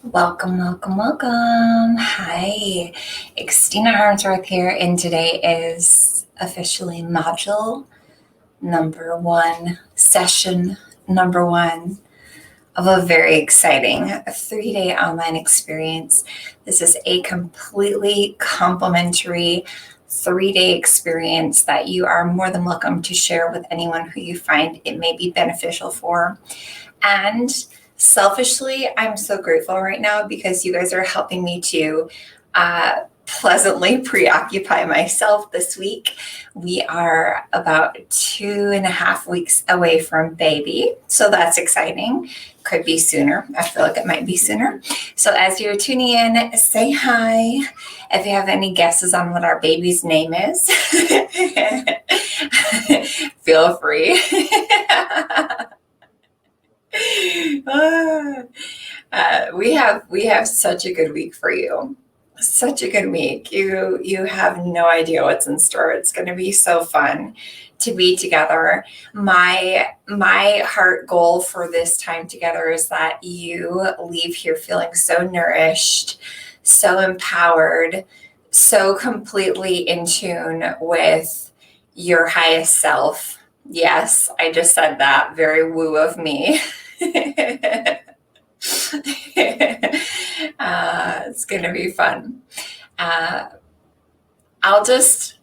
Welcome, welcome, welcome. Hi, Christina Harmsworth here, and today is officially module number one, session number one of a very exciting 3-day online experience. This is a completely complimentary 3-day experience that you are more than welcome to share with anyone who you find it may be beneficial for. And selfishly, I'm so grateful right now because you guys are helping me to pleasantly preoccupy myself this week. We are about 2.5 weeks away from baby, so that's exciting. Could be sooner. I feel like it might be sooner. So as you're tuning in, say hi. If you have any guesses on what our baby's name is, feel free. We have such a good week for you. Such a good week. You have no idea what's in store. It's going to be so fun to be together. My heart goal for this time together is that you leave here feeling so nourished, so empowered, so completely in tune with your highest self. Yes, I just said that. Very woo of me. It's gonna be fun. I'll just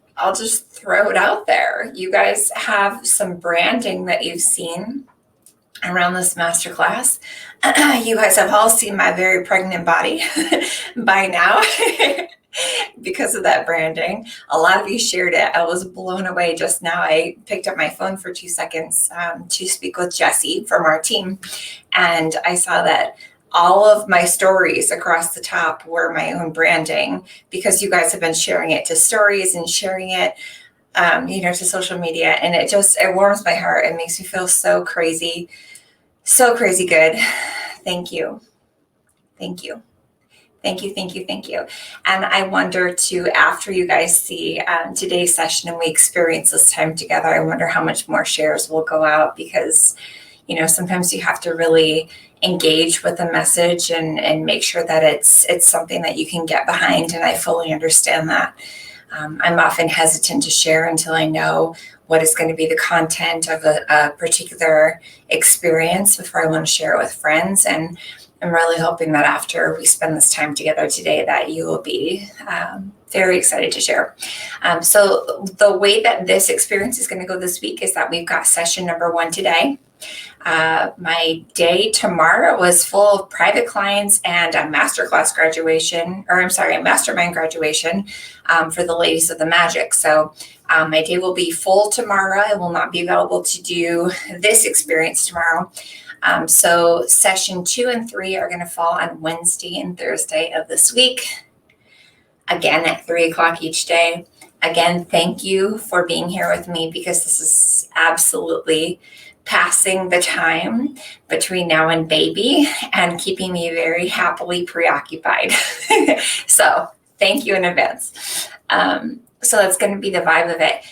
throw it out there. You guys have some branding that you've seen around this masterclass. You guys have all seen my very pregnant body by now. Because of that branding. A lot of you shared it. I was blown away just now. I picked up my phone for 2 seconds to speak with Jessie from our team. And I saw that all of my stories across the top were my own branding because you guys have been sharing it to stories and sharing it, to social media. And it warms my heart. It makes me feel so crazy good. Thank you. Thank you. Thank you, thank you, thank you. And I wonder too, after you guys see today's session and we experience this time together, I wonder how much more shares will go out because, sometimes you have to really engage with the message and make sure that it's something that you can get behind. And I fully understand that. I'm often hesitant to share until I know what is going to be the content of a particular experience before I want to share it with friends. And I'm really hoping that after we spend this time together today that you will be very excited to share. So the way that this experience is going to go this week is that we've got session number one today. My day tomorrow was full of private clients and a masterclass graduation, a mastermind graduation for the ladies of the magic. So my day will be full tomorrow. I will not be available to do this experience tomorrow. So session 2 and 3 are going to fall on Wednesday and Thursday of this week. Again, at 3:00 each day. Again, thank you for being here with me because this is absolutely passing the time between now and baby and keeping me very happily preoccupied. So thank you in advance. So that's going to be the vibe of it.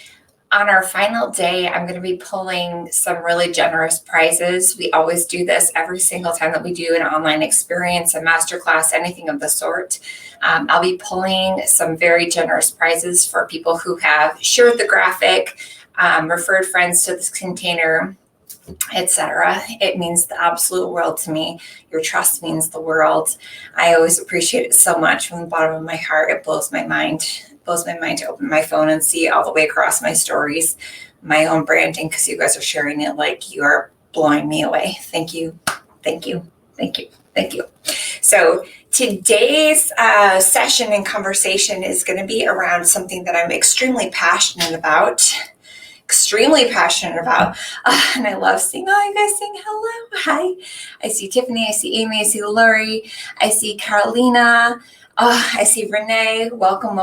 On our final day, I'm going to be pulling some really generous prizes. We always do this every single time that we do an online experience, a masterclass, anything of the sort. I'll be pulling some very generous prizes for people who have shared the graphic, referred friends to this container, etc. It means the absolute world to me. Your trust means the world. I always appreciate it so much from the bottom of my heart. It blows my mind to open my phone and see all the way across my stories, my own branding, because you guys are sharing it like you are blowing me away. Thank you. Thank you. Thank you. Thank you. So today's session and conversation is going to be around something that I'm extremely passionate about. And I love seeing all you guys saying hello. Hi. I see Tiffany. I see Amy. I see Lori. I see Carolina. I see Renee. Welcome.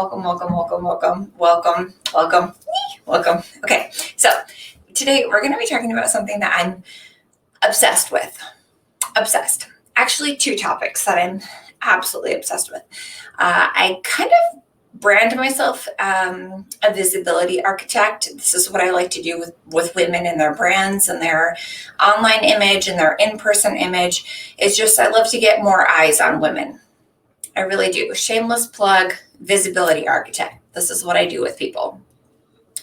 Okay, so today we're going to be talking about something that I'm obsessed with. Actually, 2 topics that I'm absolutely obsessed with. I kind of brand myself a visibility architect. This is what I like to do with women and their brands and their online image and their in-person image. It's just I love to get more eyes on women. I really do. Shameless plug, visibility architect. This is what I do with people.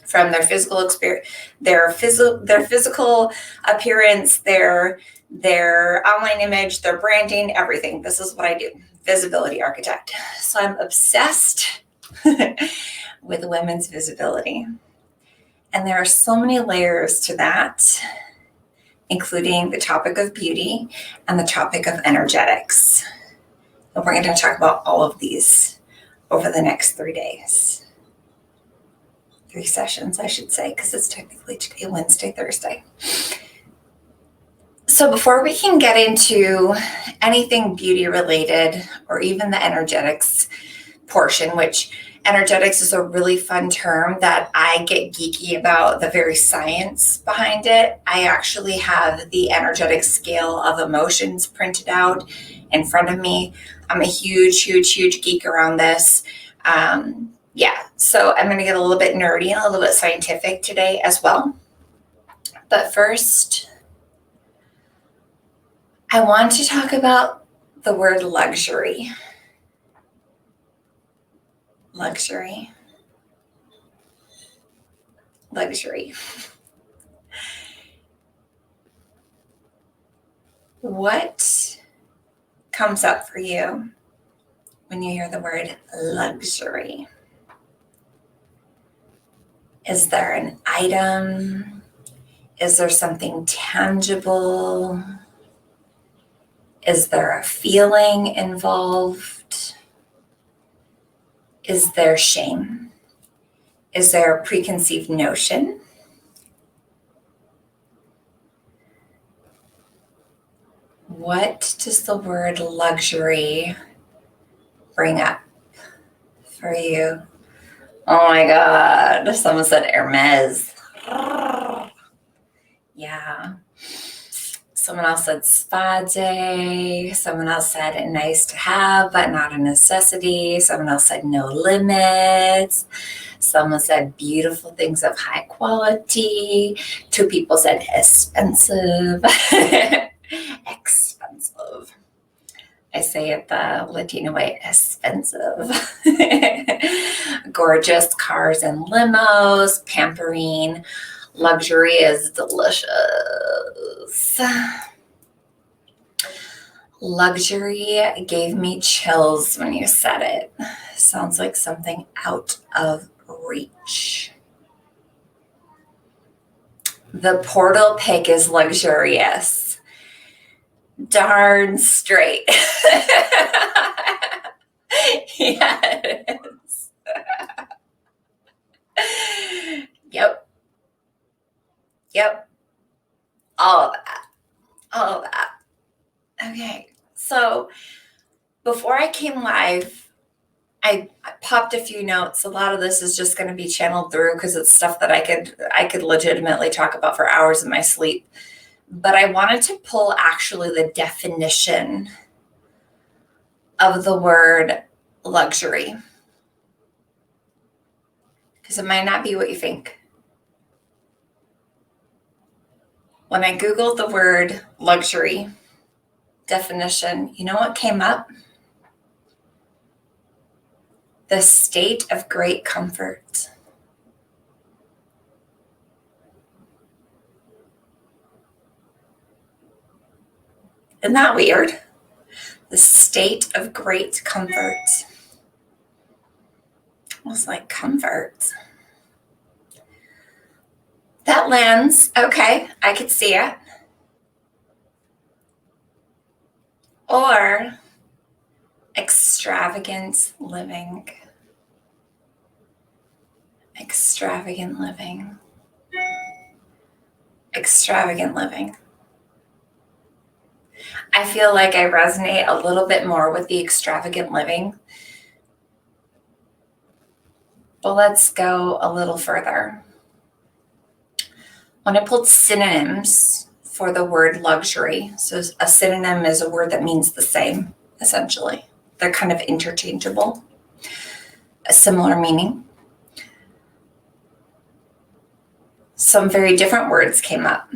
From their physical experience, their physical appearance, their online image, their branding, everything. This is what I do. Visibility architect. So I'm obsessed with women's visibility. And there are so many layers to that, including the topic of beauty and the topic of energetics. And we're going to talk about all of these over the next 3 days. 3 sessions, I should say, because it's technically today, Wednesday, Thursday. So before we can get into anything beauty related or even the energetics portion, which energetics is a really fun term that I get geeky about the very science behind it. I actually have the energetic scale of emotions printed out in front of me. I'm a huge geek around this. So I'm going to get a little bit nerdy and a little bit scientific today as well. But first, I want to talk about the word luxury. Luxury. What comes up for you when you hear the word luxury? Is there an item? Is there something tangible? Is there a feeling involved? Is there shame? Is there a preconceived notion? What does the word luxury bring up for you? Oh my God, someone said Hermes. Yeah. Someone else said spa day. Someone else said nice to have, but not a necessity. Someone else said no limits. Someone said beautiful things of high quality. 2 people said expensive. Expensive. I say it the Latino way, expensive. Gorgeous cars and limos, pampering. Luxury is delicious. Luxury gave me chills when you said it. Sounds like something out of reach. The portal pick is luxurious. Darn straight. Yeah, it is. Yep. All of that. Okay. So before I came live, I popped a few notes. A lot of this is just going to be channeled through because it's stuff that I could legitimately talk about for hours in my sleep. But I wanted to pull actually the definition of the word luxury, because it might not be what you think. When I Googled the word luxury definition, you know what came up? The state of great comfort. Isn't that weird? The state of great comfort. I was like, comfort. That lands. Okay, I could see it. Or extravagant living. Extravagant living. Extravagant living. I feel like I resonate a little bit more with the extravagant living. But let's go a little further. When I pulled synonyms for the word luxury, so a synonym is a word that means the same, essentially. They're kind of interchangeable. a similar meaning. Some very different words came up.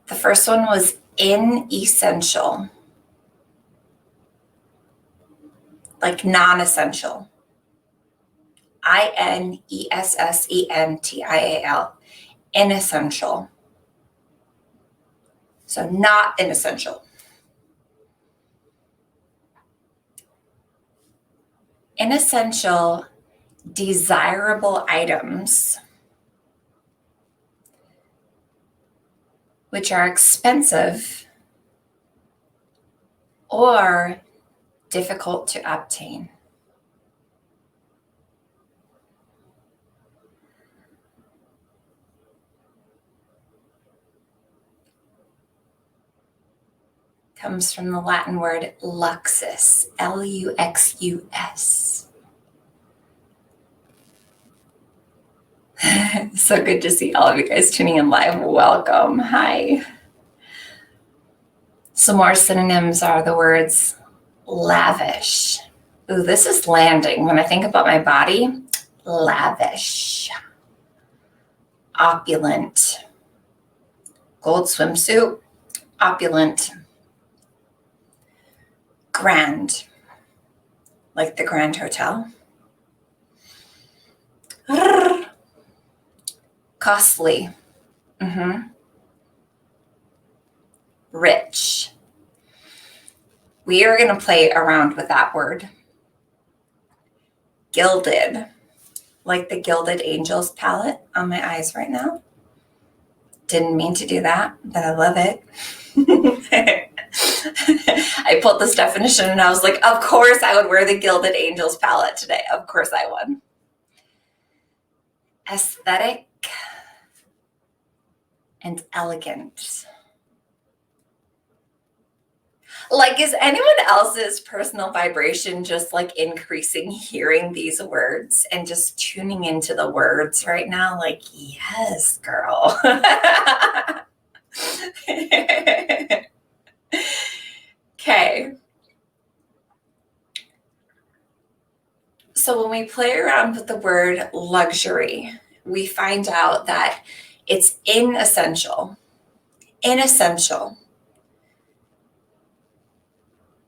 The first one was inessential, like non-essential. INESSENTIAL, inessential. So not inessential. Inessential, desirable items which are expensive or difficult to obtain. Comes from the Latin word luxus, Luxus. So good to see all of you guys tuning in live. Welcome. Hi. Some more synonyms are the words lavish. Ooh, this is landing. When I think about my body, lavish. Opulent. Gold swimsuit, opulent. Grand, like the Grand Hotel. Costly. Rich. We are going to play around with that word. Gilded, like the Gilded Angels palette on my eyes right now. Didn't mean to do that, but I love it. I pulled this definition and I was like, of course I would wear the Gilded Angels palette today. Of course I would. Aesthetic and elegant. Like, is anyone else's personal vibration just like increasing hearing these words and just tuning into the words right now? Like, yes, girl. Okay. So when we play around with the word luxury, we find out that it's inessential. Inessential.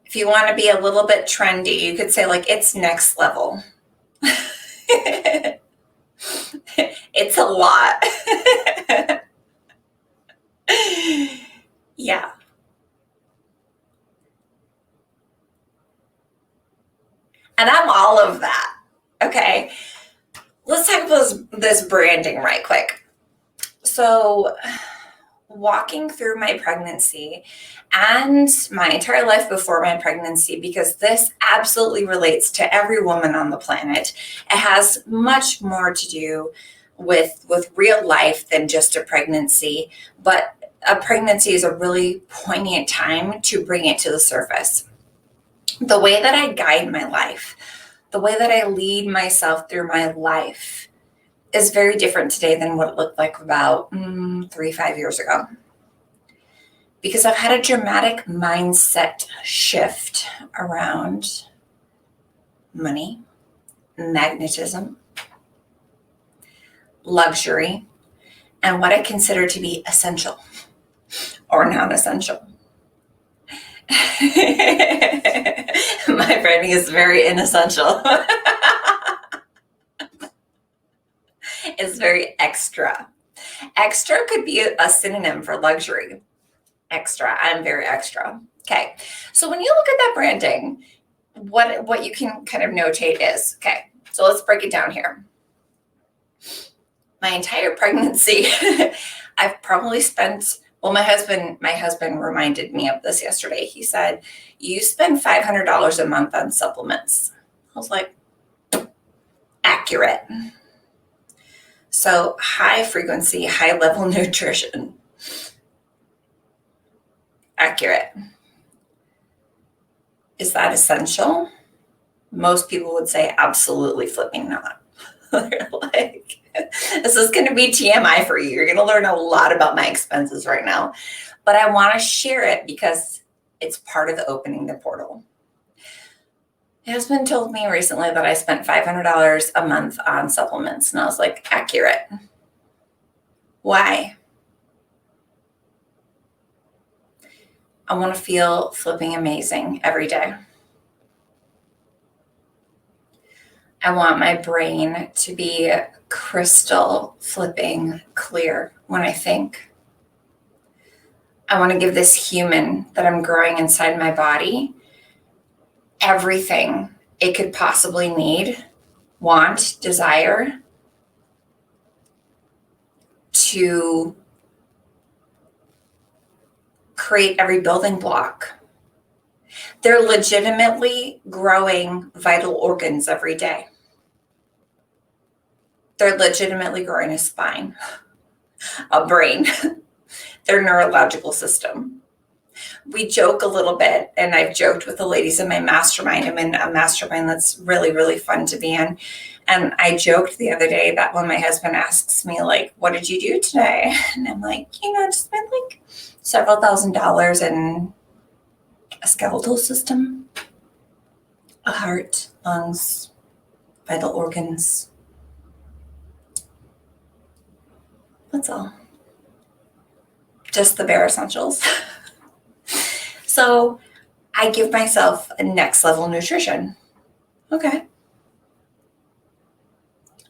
If you want to be a little bit trendy, you could say like it's next level. It's a lot. Yeah. And I'm all of that. Okay. Let's talk about this branding right quick. So, walking through my pregnancy and my entire life before my pregnancy, because this absolutely relates to every woman on the planet. It has much more to do with real life than just a pregnancy, but a pregnancy is a really poignant time to bring it to the surface. The way that I guide my life, the way that I lead myself through my life is very different today than what it looked like about 3-5 years ago. Because I've had a dramatic mindset shift around money, magnetism, luxury, and what I consider to be essential or non-essential. My branding is very inessential. It's very extra. Extra could be a synonym for luxury. Extra. I'm very extra. Okay. So when you look at that branding, what you can kind of notate is, okay, so let's break it down here. My entire pregnancy, I've probably spent, well, my husband reminded me of this yesterday. He said, you spend $500 a month on supplements. I was like, accurate. So high frequency, high level nutrition. Accurate. Is that essential? Most people would say absolutely flipping not. They're like, this is going to be TMI for you. You're going to learn a lot about my expenses right now. But I want to share it because it's part of the opening the portal. My husband told me recently that I spent $500 a month on supplements, and I was like, accurate. Why? I want to feel flipping amazing every day. I want my brain to be crystal flipping clear when I think. I want to give this human that I'm growing inside my body everything it could possibly need, want, desire to create every building block. They're legitimately growing vital organs every day. They're legitimately growing a spine, a brain, their neurological system. We joke a little bit, and I've joked with the ladies in my mastermind. I'm in a mastermind that's really, really fun to be in. And I joked the other day that when my husband asks me, like, what did you do today? And I'm like, I just spent like several $1,000s in a skeletal system, a heart, lungs, vital organs. That's all. Just the bare essentials. So I give myself a next level nutrition. Okay.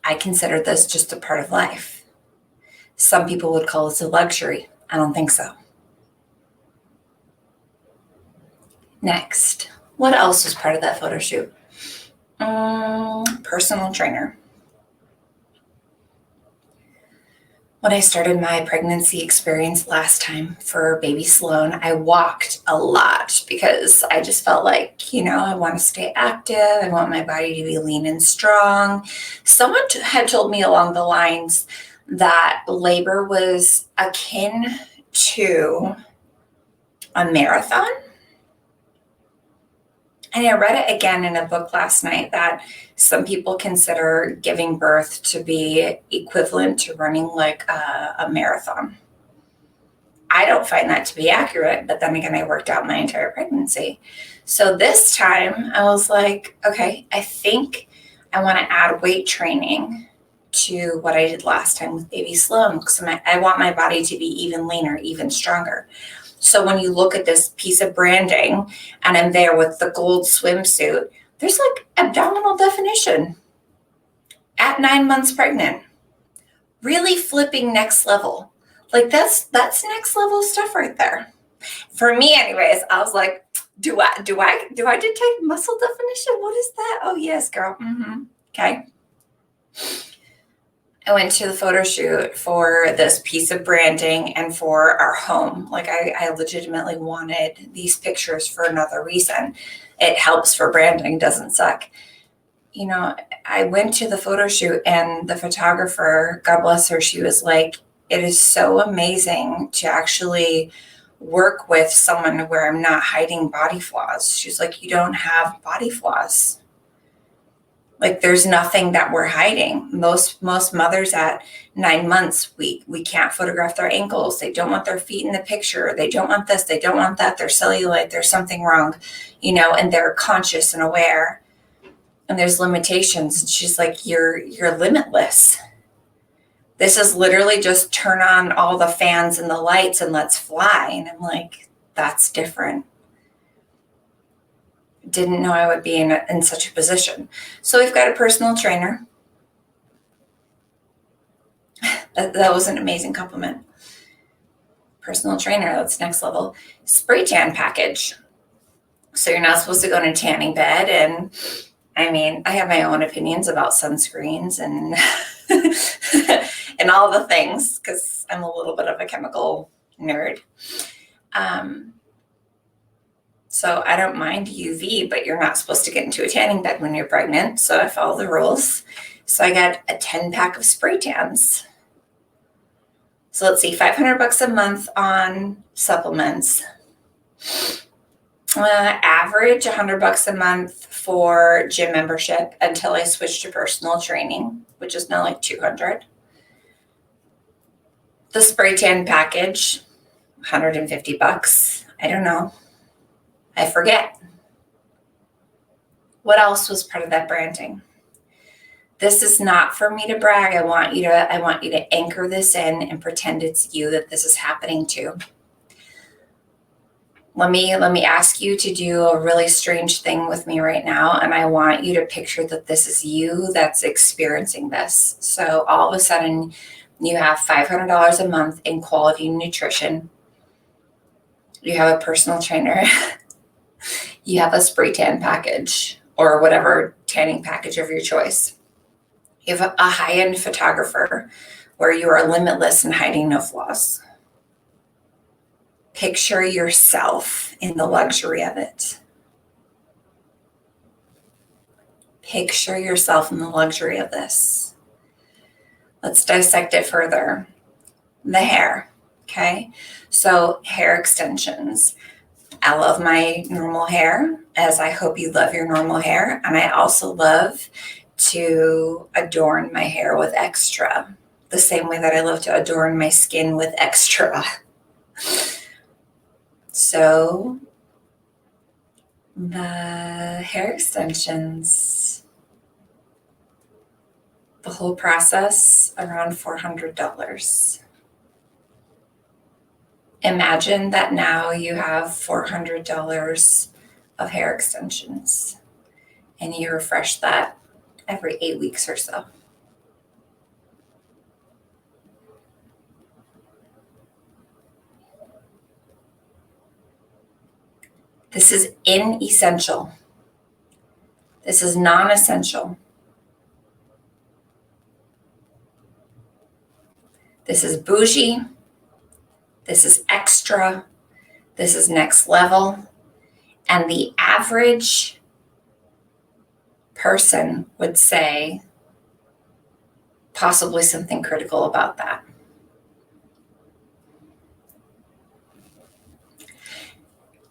I consider this just a part of life. Some people would call this a luxury. I don't think so. Next, what else was part of that photo shoot? Personal trainer. When I started my pregnancy experience last time for baby Sloan, I walked a lot because I just felt like, I want to stay active. I want my body to be lean and strong. Someone had told me along the lines that labor was akin to a marathon. And I read it again in a book last night that some people consider giving birth to be equivalent to running like a marathon. I don't find that to be accurate, but then again, I worked out my entire pregnancy. So this time I was like, okay, I think I want to add weight training to what I did last time with baby Sloan, because I want my body to be even leaner, even stronger. So when you look at this piece of branding and I'm there with the gold swimsuit, there's like abdominal definition at 9 months pregnant. Really flipping next level. Like that's next level stuff right there. For me anyways, I was like, do I detect muscle definition? What is that? Oh yes, girl. Okay. I went to the photo shoot for this piece of branding and for our home. Like I legitimately wanted these pictures for another reason. It helps for branding, doesn't suck. I went to the photo shoot and the photographer, God bless her, she was like, it is so amazing to actually work with someone where I'm not hiding body flaws. She's like, you don't have body flaws. Like there's nothing that we're hiding. Most mothers at 9 months, we can't photograph their ankles. They don't want their feet in the picture. They don't want this. They don't want that. They're cellulite. There's something wrong, and they're conscious and aware. And there's limitations. And she's like, you're limitless. This is literally just turn on all the fans and the lights and let's fly. And I'm like, that's different. Didn't know I would be in such a position. So we've got a personal trainer. That was an amazing compliment. Personal trainer, that's next level. Spray tan package. So you're not supposed to go in a tanning bed. And I have my own opinions about sunscreens and and all the things because I'm a little bit of a chemical nerd. So I don't mind UV, but you're not supposed to get into a tanning bed when you're pregnant. So I follow the rules. So I got a 10-pack of spray tans. So let's see, $500 a month on supplements. Average $100 a month for gym membership until I switched to personal training, which is now like $200. The spray tan package, $150. I don't know. I forget. What else was part of that branding? This is not for me to brag. I want you to anchor this in and pretend it's you that this is happening to. Let me ask you to do a really strange thing with me right now. And I want you to picture that this is you that's experiencing this. So all of a sudden you have $500 a month in quality nutrition. You have a personal trainer. You have a spray tan package or whatever tanning package of your choice. You have a high-end photographer where you are limitless and hiding no flaws. Picture yourself in the luxury of it. Picture yourself in the luxury of this. Let's dissect it further. The hair, okay? So hair extensions. I love my normal hair, as I hope you love your normal hair. And I also love to adorn my hair with extra, the same way that I love to adorn my skin with extra. So the hair extensions, the whole process around $400. Imagine that now you have $400 of hair extensions and you refresh that every 8 weeks or so. This is inessential. This is non-essential. This is bougie. This is extra. This is next level. And the average person would say possibly something critical about that.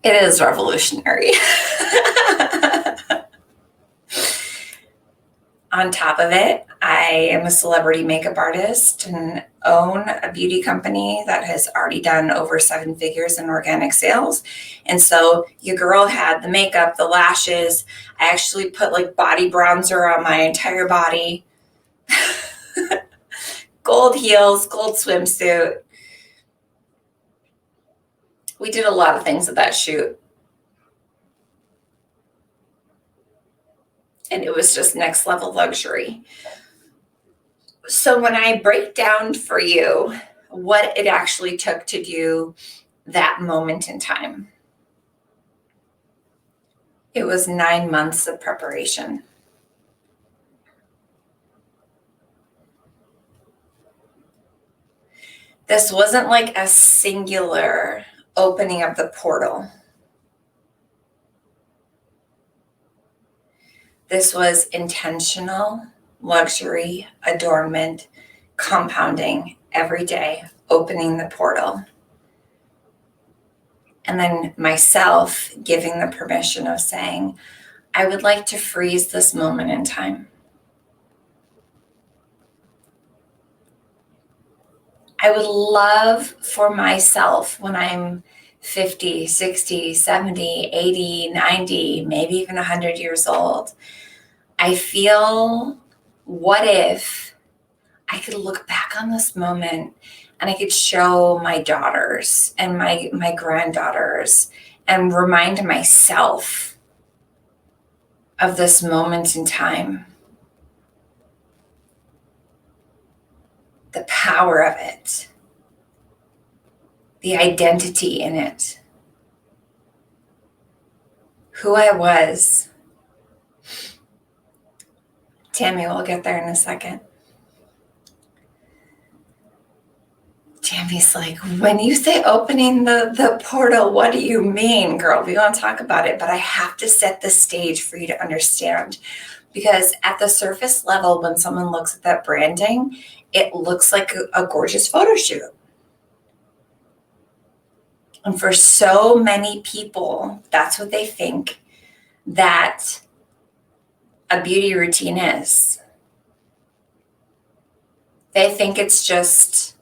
It is revolutionary. On top of it, I am a celebrity makeup artist and own a beauty company that has already done over 7 figures in organic sales. And so your girl had the makeup, the lashes. I actually put like body bronzer on my entire body. Gold heels, gold swimsuit. We did a lot of things at that shoot. And it was just next level luxury. So when I break down for you what it actually took to do that moment in time, it was 9 months of preparation. This wasn't like a singular opening of the portal. This was intentional luxury, adornment, compounding every day, opening the portal. And then myself giving the permission of saying, I would like to freeze this moment in time. I would love for myself when I'm 50, 60, 70, 80, 90, maybe even 100 years old. I feel, what if I could look back on this moment and I could show my daughters and my granddaughters and remind myself of this moment in time. The power of it. The identity in it. Who I was. Tammy, we'll get there in a second. Tammy's like, when you say opening the portal, what do you mean, girl? We want to talk about it, but I have to set the stage for you to understand. Because at the surface level, when someone looks at that branding, it looks like a gorgeous photo shoot. And for so many people, that's what they think that a beauty routine is. They think it's just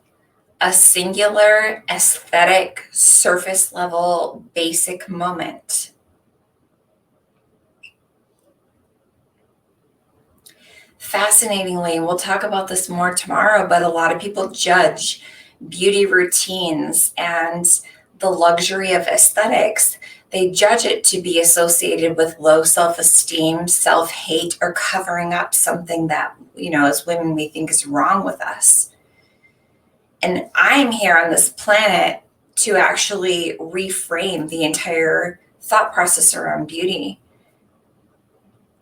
a singular, aesthetic, surface level, basic moment. Fascinatingly, we'll talk about this more tomorrow, but a lot of people judge beauty routines and the luxury of aesthetics. They judge it to be associated with low self-esteem, self-hate, or covering up something that, as women, we think is wrong with us. And I'm here on this planet to actually reframe the entire thought process around beauty,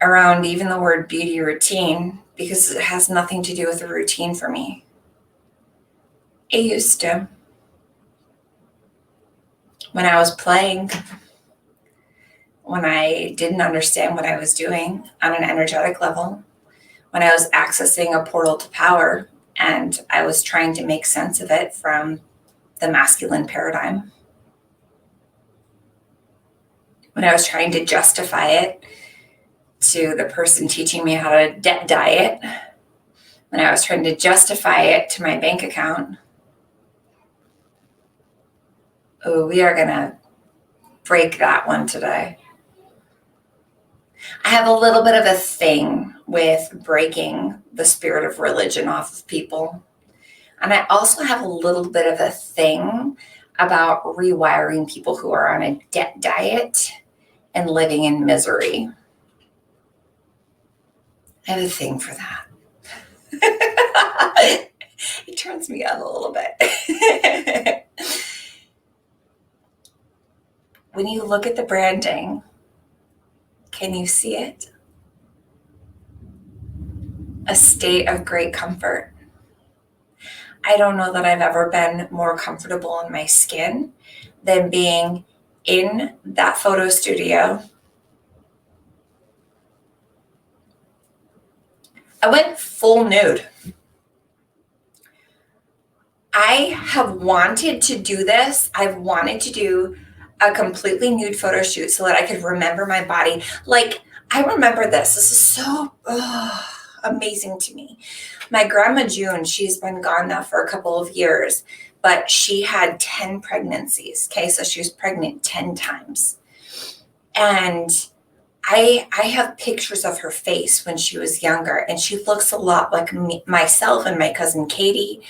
around even the word beauty routine, because it has nothing to do with a routine for me. It used to. When I was playing, when I didn't understand what I was doing on an energetic level, when I was accessing a portal to power and I was trying to make sense of it from the masculine paradigm, when I was trying to justify it to the person teaching me how to debt diet, when I was trying to justify it to my bank account. Oh, we are going to break that one today. I have a little bit of a thing with breaking the spirit of religion off of people. And I also have a little bit of a thing about rewiring people who are on a debt diet and living in misery. I have a thing for that. It turns me on a little bit. When you look at the branding, can you see it? A state of great comfort. I don't know that I've ever been more comfortable in my skin than being in that photo studio. I went full nude. I have wanted to do this. I've wanted to do a completely nude photo shoot so that I could remember my body. Like, I remember this. This is so amazing to me. My grandma June, she's been gone now for a couple of years, but she had 10 pregnancies. Okay, so she was pregnant 10 times. And I have pictures of her face when she was younger, and she looks a lot like myself and my cousin Katie.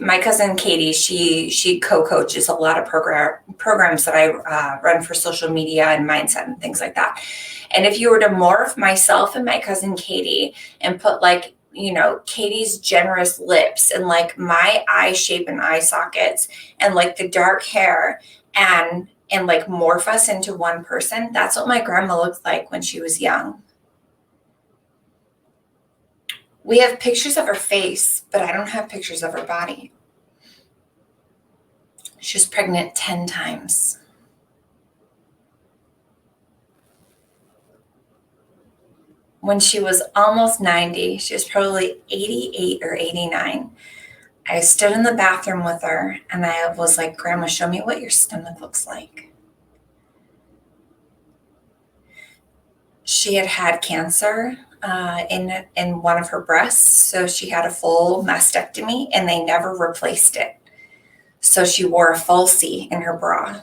My cousin Katie, she co-coaches a lot of programs that I run for social media and mindset and things like that. And if you were to morph myself and my cousin Katie and put Katie's generous lips and like my eye shape and eye sockets and like the dark hair and like morph us into one person, that's what my grandma looked like when she was young. We have pictures of her face, but I don't have pictures of her body. She was pregnant 10 times. When she was almost 90, she was probably 88 or 89. I stood in the bathroom with her and I was like, Grandma, show me what your stomach looks like. She had had cancer in one of her breasts. So she had a full mastectomy and they never replaced it. So she wore a falsie in her bra.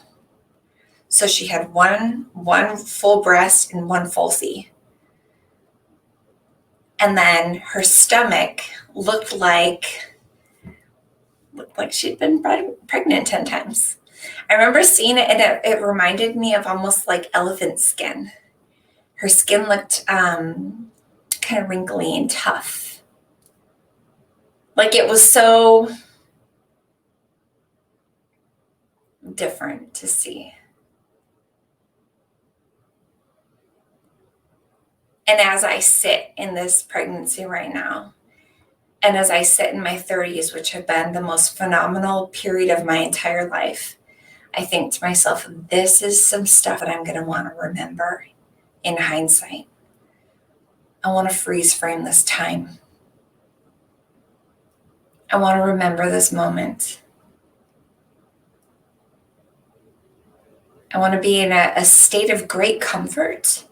So she had one full breast and one falsie. And then her stomach looked like she'd been pregnant 10 times. I remember seeing it and it reminded me of almost like elephant skin. Her skin looked kind of wrinkly and tough. Like it was so different to see. And as I sit in this pregnancy right now, and as I sit in my 30s, which have been the most phenomenal period of my entire life, I think to myself, this is some stuff that I'm going to want to remember in hindsight. I want to freeze frame this time. I want to remember this moment. I want to be in a state of great comfort,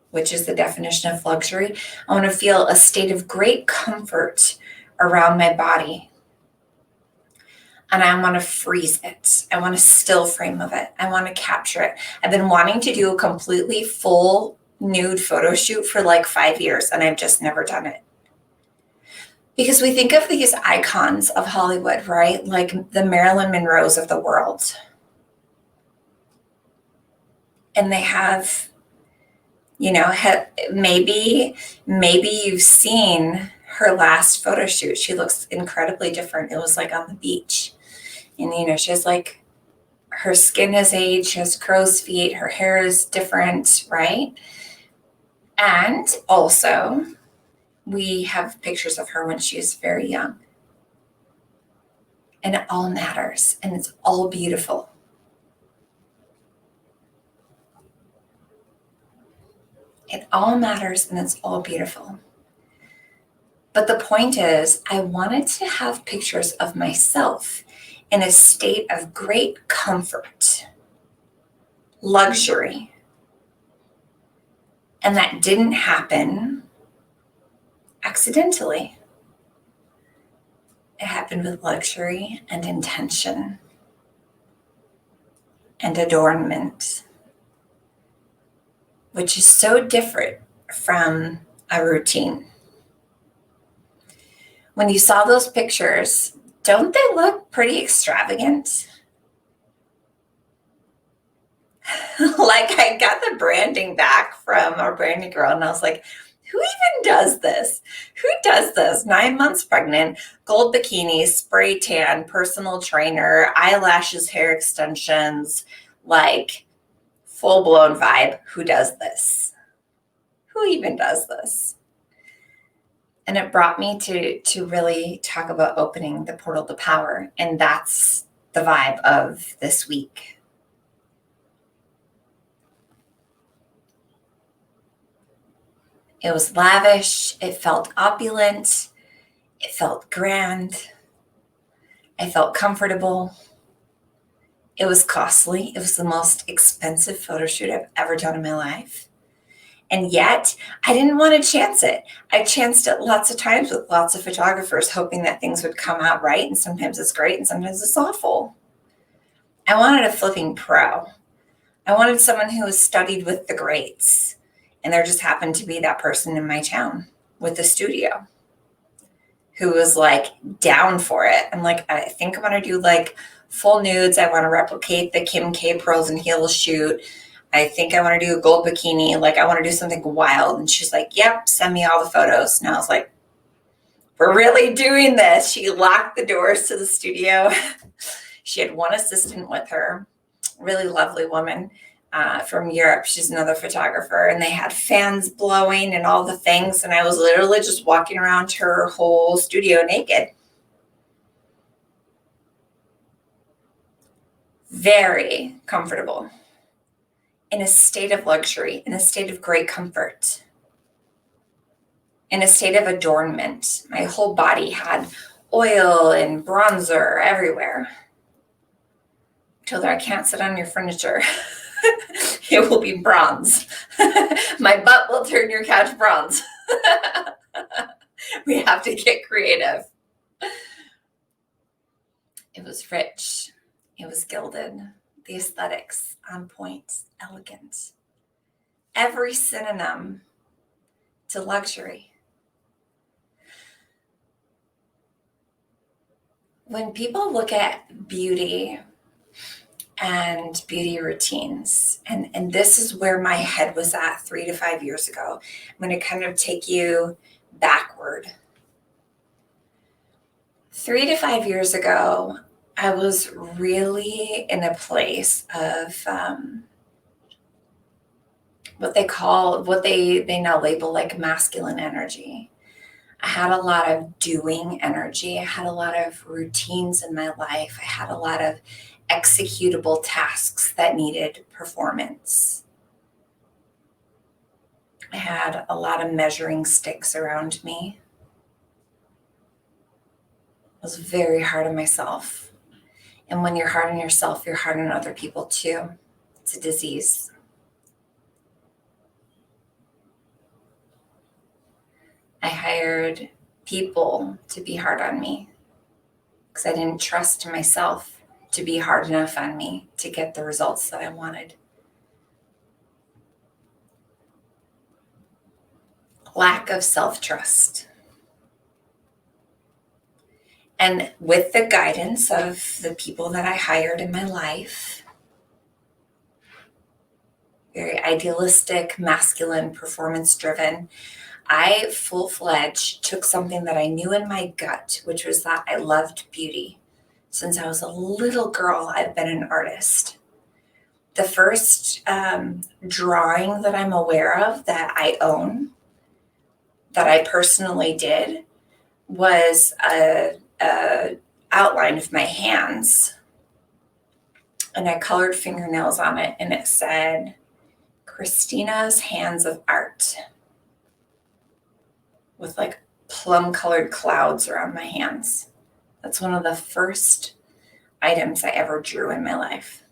which is the definition of luxury. I want to feel a state of great comfort around my body. And I want to freeze it. I want a still frame of it. I want to capture it. I've been wanting to do a completely full nude photo shoot for like 5 years, and I've just never done it. Because we think of these icons of Hollywood, right? Like the Marilyn Monroes of the world. And they have, maybe you've seen her last photo shoot. She looks incredibly different. It was like on the beach. And, she has like, her skin has aged, she has crow's feet, her hair is different, right? And also, we have pictures of her when she is very young. And it all matters, and it's all beautiful. It all matters, and it's all beautiful. But the point is, I wanted to have pictures of myself in a state of great comfort, luxury. And that didn't happen accidentally. It happened with luxury and intention and adornment, which is so different from a routine. When you saw those pictures, don't they look pretty extravagant? Like, I got the branding back from our branding girl, and I was like, who even does this? Who does this? 9 months pregnant, gold bikini, spray tan, personal trainer, eyelashes, hair extensions, like full-blown vibe. Who does this? Who even does this? And it brought me to really talk about opening the portal to power. And that's the vibe of this week. It was lavish. It felt opulent. It felt grand. I felt comfortable. It was costly. It was the most expensive photo shoot I've ever done in my life. And yet, I didn't want to chance it. I chanced it lots of times with lots of photographers, hoping that things would come out right. And sometimes it's great and sometimes it's awful. I wanted a flipping pro. I wanted someone who was studied with the greats. And there just happened to be that person in my town with a studio who was like down for it. I'm like, I think I want to do like full nudes. I want to replicate the Kim K pearls and heels shoot. I think I want to do a gold bikini. Like, I want to do something wild. And she's like, yep, send me all the photos. And I was like, we're really doing this. She locked the doors to the studio. She had one assistant with her, really lovely woman. From Europe. She's another photographer, and they had fans blowing and all the things. And I was literally just walking around her whole studio naked. Very comfortable, in a state of luxury, in a state of great comfort, in a state of adornment. My whole body had oil and bronzer everywhere. I told her, I can't sit on your furniture. It will be bronze. My butt will turn your couch bronze. We have to get creative. It was rich. It was gilded. The aesthetics on point, elegant. Every synonym to luxury. When people look at beauty and beauty routines, and this is where my head was at 3 to 5 years ago. I'm going to kind of take you backward. 3 to 5 years ago, I was really in a place of what they now label like masculine energy. I had a lot of doing energy. I had a lot of routines in my life. I had a lot of executable tasks that needed performance. I had a lot of measuring sticks around me. I was very hard on myself. And when you're hard on yourself, you're hard on other people too. It's a disease. I hired people to be hard on me because I didn't trust myself to be hard enough on me to get the results that I wanted. lack of self-trust. And with the guidance of the people that I hired in my life, very idealistic, masculine, performance-driven, I full-fledged took something that I knew in my gut, which was that I loved beauty. Since I was a little girl, I've been an artist. The first drawing that I'm aware of that I own, that I personally did, was a outline of my hands. And I colored fingernails on it, and it said, Christina's Hands of Art, with like plum colored clouds around my hands. That's one of the first items I ever drew in my life.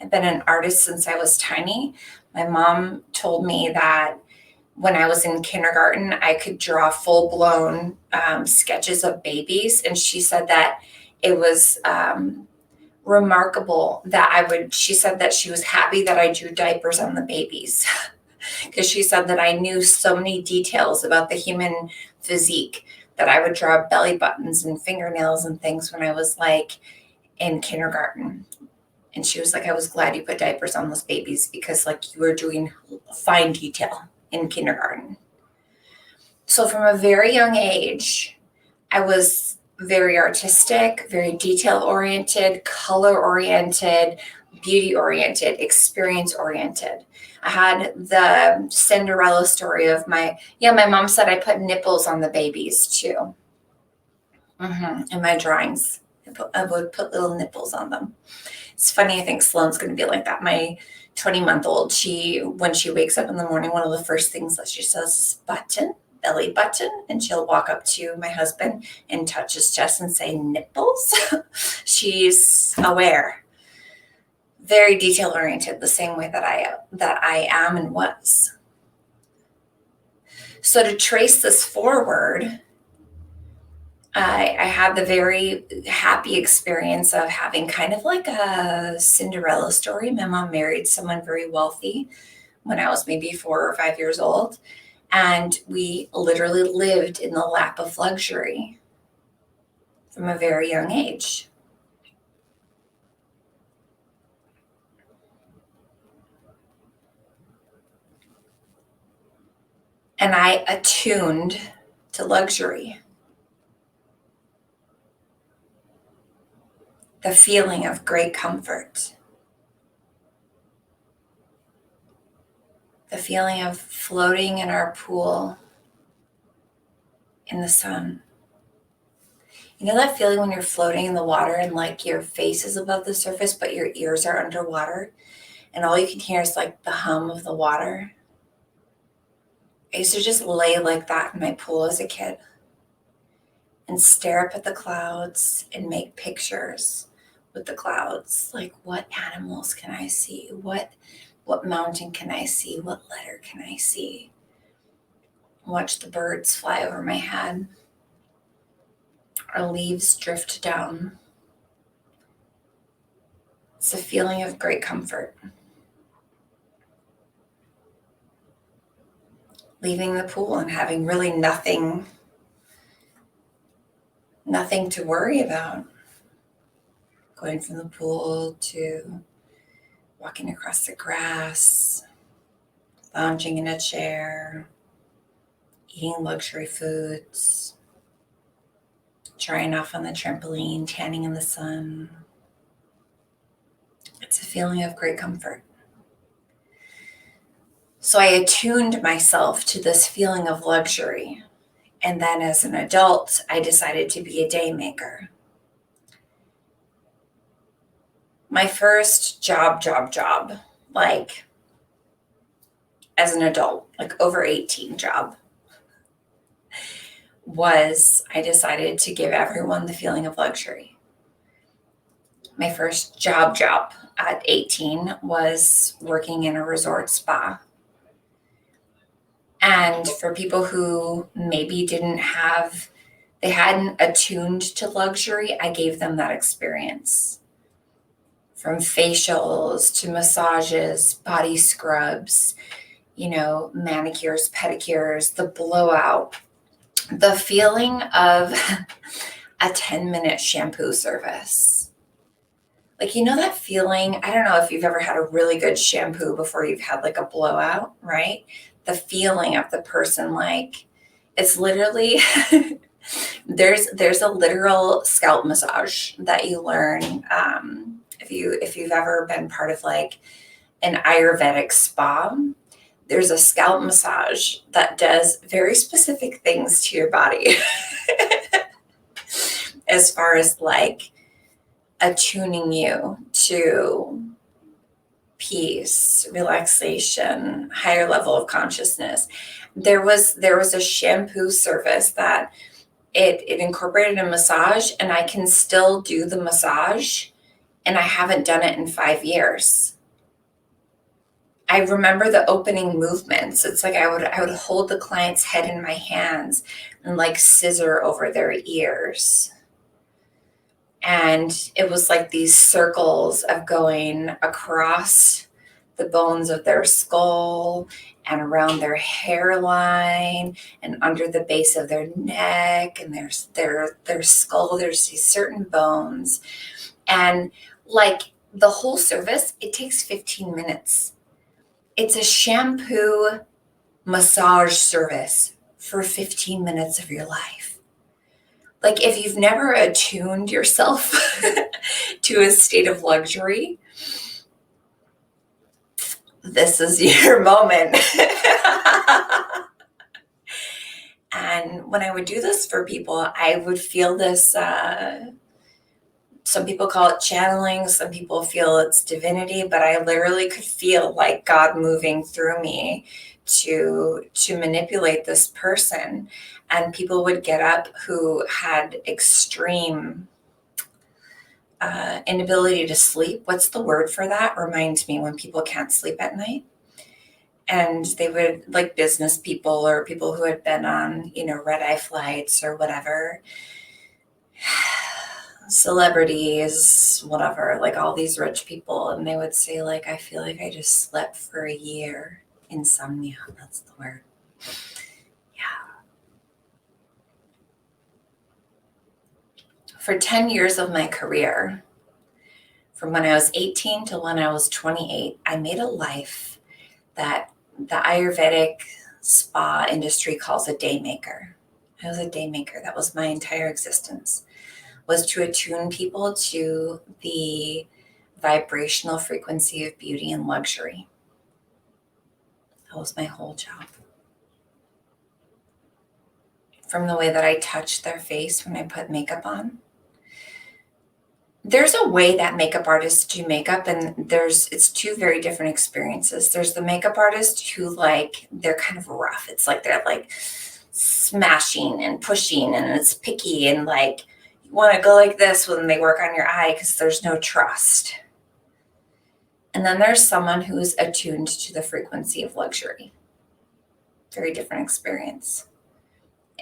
I've been an artist since I was tiny. My mom told me that when I was in kindergarten, I could draw full-blown sketches of babies. And she said that it was remarkable that she said that she was happy that I drew diapers on the babies. Because she said that I knew so many details about the human physique, that I would draw belly buttons and fingernails and things when I was like in kindergarten. And she was like, I was glad you put diapers on those babies, because like you were doing fine detail in kindergarten. So from a very young age, I was very artistic, very detail oriented, color oriented, beauty oriented, experience oriented. I had the Cinderella story of my mom said I put nipples on the babies too. In my drawings, I would put little nipples on them. It's funny, I think Sloane's going to be like that. My 20-month-old, when she wakes up in the morning, one of the first things that she says is button, belly button, and she'll walk up to my husband and touch his chest and say nipples. She's aware, very detail oriented, the same way that I am and was. So to trace this forward, I had the very happy experience of having kind of like a Cinderella story. My mom married someone very wealthy when I was maybe 4 or 5 years old. And we literally lived in the lap of luxury from a very young age. And I attuned to luxury. The feeling of great comfort. The feeling of floating in our pool in the sun. You know that feeling when you're floating in the water and like your face is above the surface, but your ears are underwater, and all you can hear is like the hum of the water? I used to just lay like that in my pool as a kid and stare up at the clouds and make pictures with the clouds. Like, what animals can I see? What mountain can I see? What letter can I see? Watch the birds fly over my head. Our leaves drift down. It's a feeling of great comfort. Leaving the pool and having really nothing to worry about. Going from the pool to walking across the grass, lounging in a chair, eating luxury foods, drying off on the trampoline, tanning in the sun. It's a feeling of great comfort. So I attuned myself to this feeling of luxury. And then as an adult, I decided to be a day maker. My first job, like as an adult, like over 18 job, was I decided to give everyone the feeling of luxury. My first job at 18 was working in a resort spa. And for people who maybe they hadn't attuned to luxury, I gave them that experience. From facials to massages, body scrubs, manicures, pedicures, the blowout, the feeling of a 10-minute shampoo service. Like, that feeling, I don't know if you've ever had a really good shampoo before you've had like a blowout, right? The feeling of the person, like, it's literally, there's a literal scalp massage that you learn. If you've ever been part of like an Ayurvedic spa, there's a scalp massage that does very specific things to your body as far as like attuning you to peace, relaxation, higher level of consciousness. There was a shampoo service that it incorporated a massage, and I can still do the massage, and I haven't done it in 5 years. I remember the opening movements. It's like I would hold the client's head in my hands and like scissor over their ears. And it was like these circles of going across the bones of their skull and around their hairline and under the base of their neck and their skull. There's these certain bones. And like the whole service, it takes 15 minutes. It's a shampoo massage service for 15 minutes of your life. Like, if you've never attuned yourself to a state of luxury, this is your moment. And when I would do this for people, I would feel this, some people call it channeling, some people feel it's divinity, but I literally could feel like God moving through me to manipulate this person. And people would get up who had extreme inability to sleep. What's the word for that? Reminds me, when people can't sleep at night. And they would, like business people or people who had been on, red-eye flights or whatever, celebrities, whatever, like all these rich people. And they would say, like, I feel like I just slept for a year. Insomnia, that's the word. For 10 years of my career, from when I was 18 to when I was 28, I made a life that the Ayurvedic spa industry calls a day maker. I was a day maker. That was my entire existence, was to attune people to the vibrational frequency of beauty and luxury. That was my whole job. From the way that I touched their face when I put makeup on. There's a way that makeup artists do makeup, and it's two very different experiences. There's the makeup artist who, like, they're kind of rough. It's like they're like smashing and pushing, and it's picky, and like you want to go like this when they work on your eye because there's no trust. And then there's someone who's attuned to the frequency of luxury. Very different experience.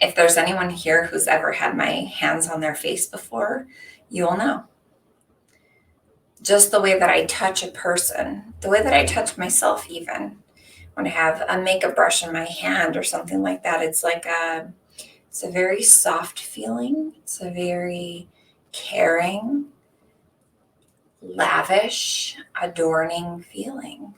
If there's anyone here who's ever had my hands on their face before, you'll know. Just the way that I touch a person, the way that I touch myself, even when I have a makeup brush in my hand or something like that, it's like it's a very soft feeling. It's a very caring, lavish, adorning feeling.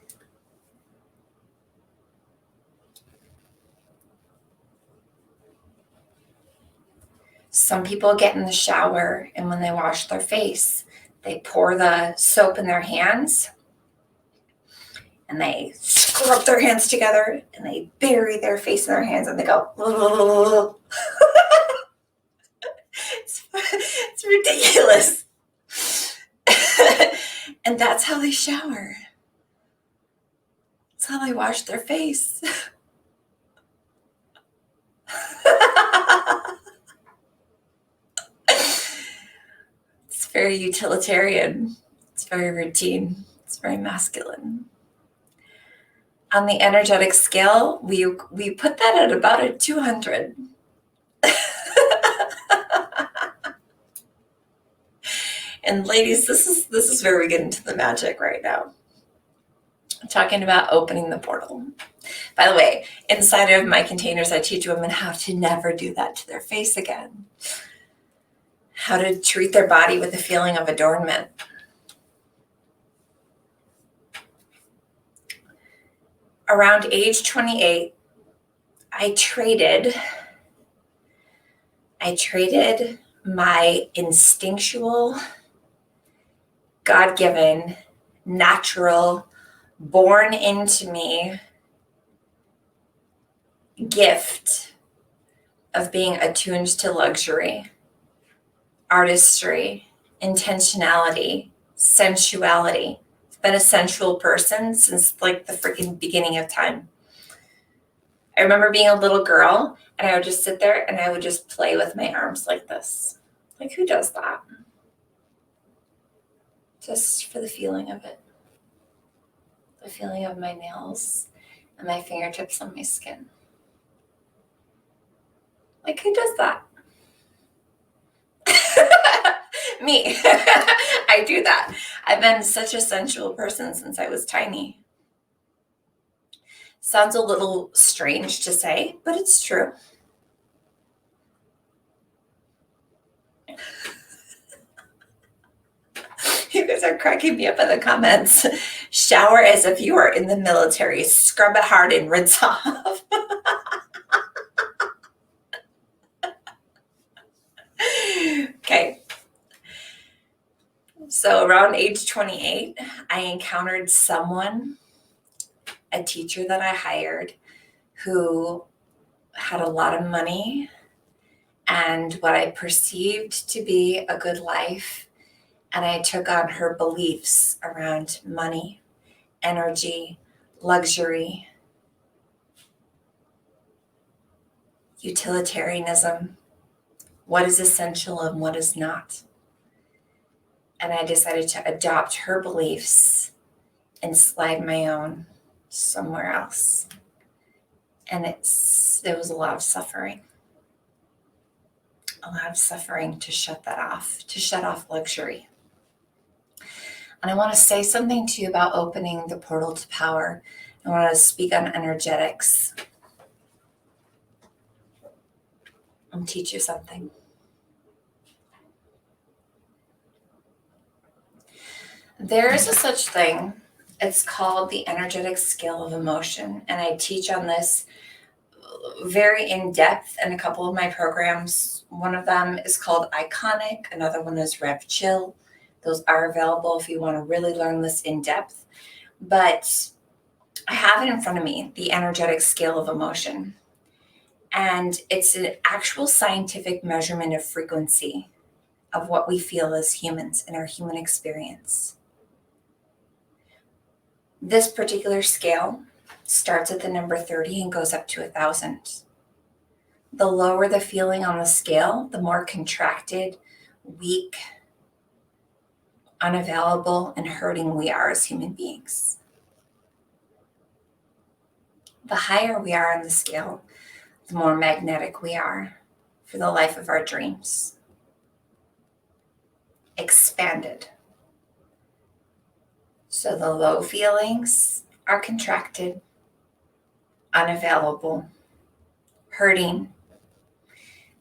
Some people get in the shower, and when they wash their face, they pour the soap in their hands and they scrub their hands together and they bury their face in their hands and they go, it's ridiculous. And that's how they shower. That's how they wash their face. It's very utilitarian. It's very routine. It's very masculine. On the energetic scale, we put that at about a 200. And ladies, this is where we get into the magic right now. I'm talking about opening the portal. By the way, inside of my containers, I teach women how to never do that to their face again. How to treat their body with the feeling of adornment. Around age 28, I traded my instinctual, God-given, natural, born into me gift of being attuned to luxury, artistry, intentionality, sensuality. I've been a sensual person since like the freaking beginning of time. I remember being a little girl and I would just sit there and I would just play with my arms like this. Like, who does that? Just for the feeling of it. The feeling of my nails and my fingertips on my skin. Like, who does that? Me. I do that. I've been such a sensual person since I was tiny. Sounds a little strange to say, but it's true. You guys are cracking me up in the comments. Shower as if you are in the military. Scrub it hard and rinse off. Okay. So around age 28, I encountered someone, a teacher that I hired, who had a lot of money and what I perceived to be a good life. And I took on her beliefs around money, energy, luxury, utilitarianism, what is essential and what is not. And I decided to adopt her beliefs and slide my own somewhere else. And it was a lot of suffering. A lot of suffering to shut that off, to shut off luxury. And I want to say something to you about opening the portal to power. I want to speak on energetics and teach you something. There is a such thing. It's called the energetic scale of emotion. And I teach on this very in depth in a couple of my programs. One of them is called Iconic. Another one is Rev Chill. Those are available if you want to really learn this in depth. But I have it in front of me, the energetic scale of emotion. And it's an actual scientific measurement of frequency of what we feel as humans in our human experience. This particular scale starts at the number 30 and goes up to 1,000. The lower the feeling on the scale, the more contracted, weak, unavailable, and hurting we are as human beings. The higher we are on the scale, the more magnetic we are for the life of our dreams. Expanded. So the low feelings are contracted, unavailable, hurting.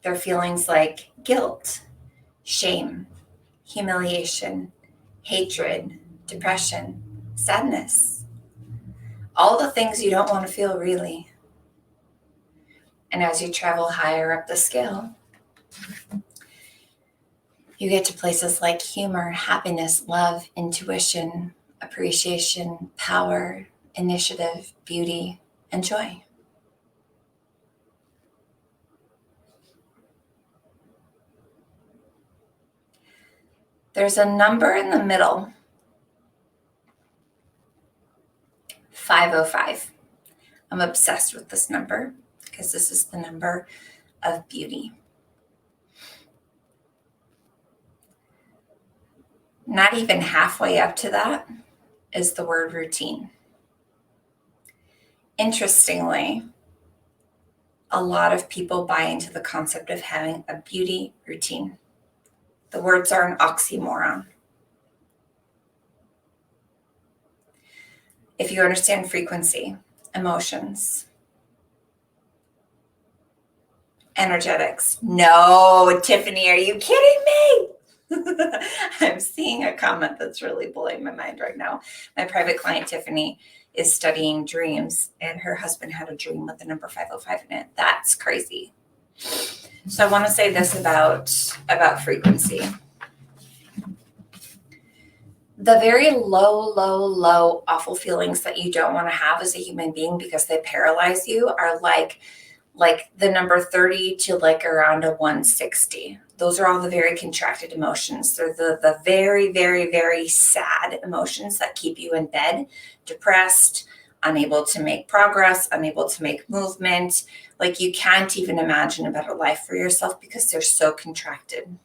They're feelings like guilt, shame, humiliation, hatred, depression, sadness. All the things you don't want to feel really. And as you travel higher up the scale, you get to places like humor, happiness, love, intuition, appreciation, power, initiative, beauty, and joy. There's a number in the middle, 505. I'm obsessed with this number because this is the number of beauty. Not even halfway up to that is the word routine. Interestingly, a lot of people buy into the concept of having a beauty routine. The words are an oxymoron. If you understand frequency, emotions, energetics. No, Tiffany, are you kidding me? I'm seeing a comment that's really blowing my mind right now. My private client, Tiffany, is studying dreams, and her husband had a dream with the number 505 in it. That's crazy. So I want to say this about frequency. The very low, awful feelings that you don't want to have as a human being because they paralyze you are like the number 30 to like around a 160. Those are all the very contracted emotions. They're the very, very, very sad emotions that keep you in bed, depressed, unable to make progress, unable to make movement. Like you can't even imagine a better life for yourself because they're so contracted.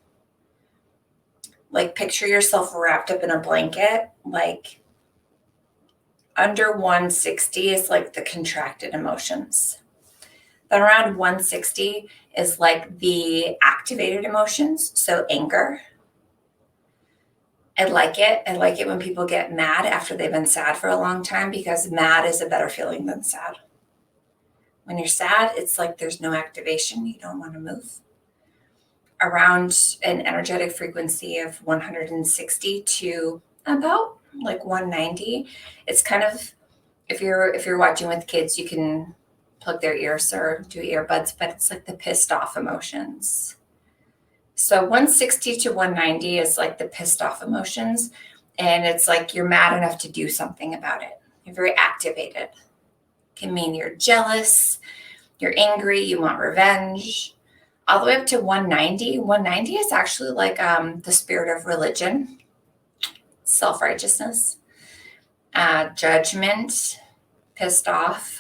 Like picture yourself wrapped up in a blanket, like under 160 is like the contracted emotions. But around 160 is like the activated emotions. So anger. I like it. I like it when people get mad after they've been sad for a long time because mad is a better feeling than sad. When you're sad, it's like there's no activation. You don't want to move. Around an energetic frequency of 160 to about like 190, it's kind of, if you're watching with kids, you can plug their ears or do earbuds, but it's like the pissed off emotions. So 160 to 190 is like the pissed off emotions. And it's like you're mad enough to do something about it. You're very activated. It can mean you're jealous, you're angry, you want revenge. All the way up to 190. 190 is actually like the spirit of religion, self-righteousness, judgment, pissed off.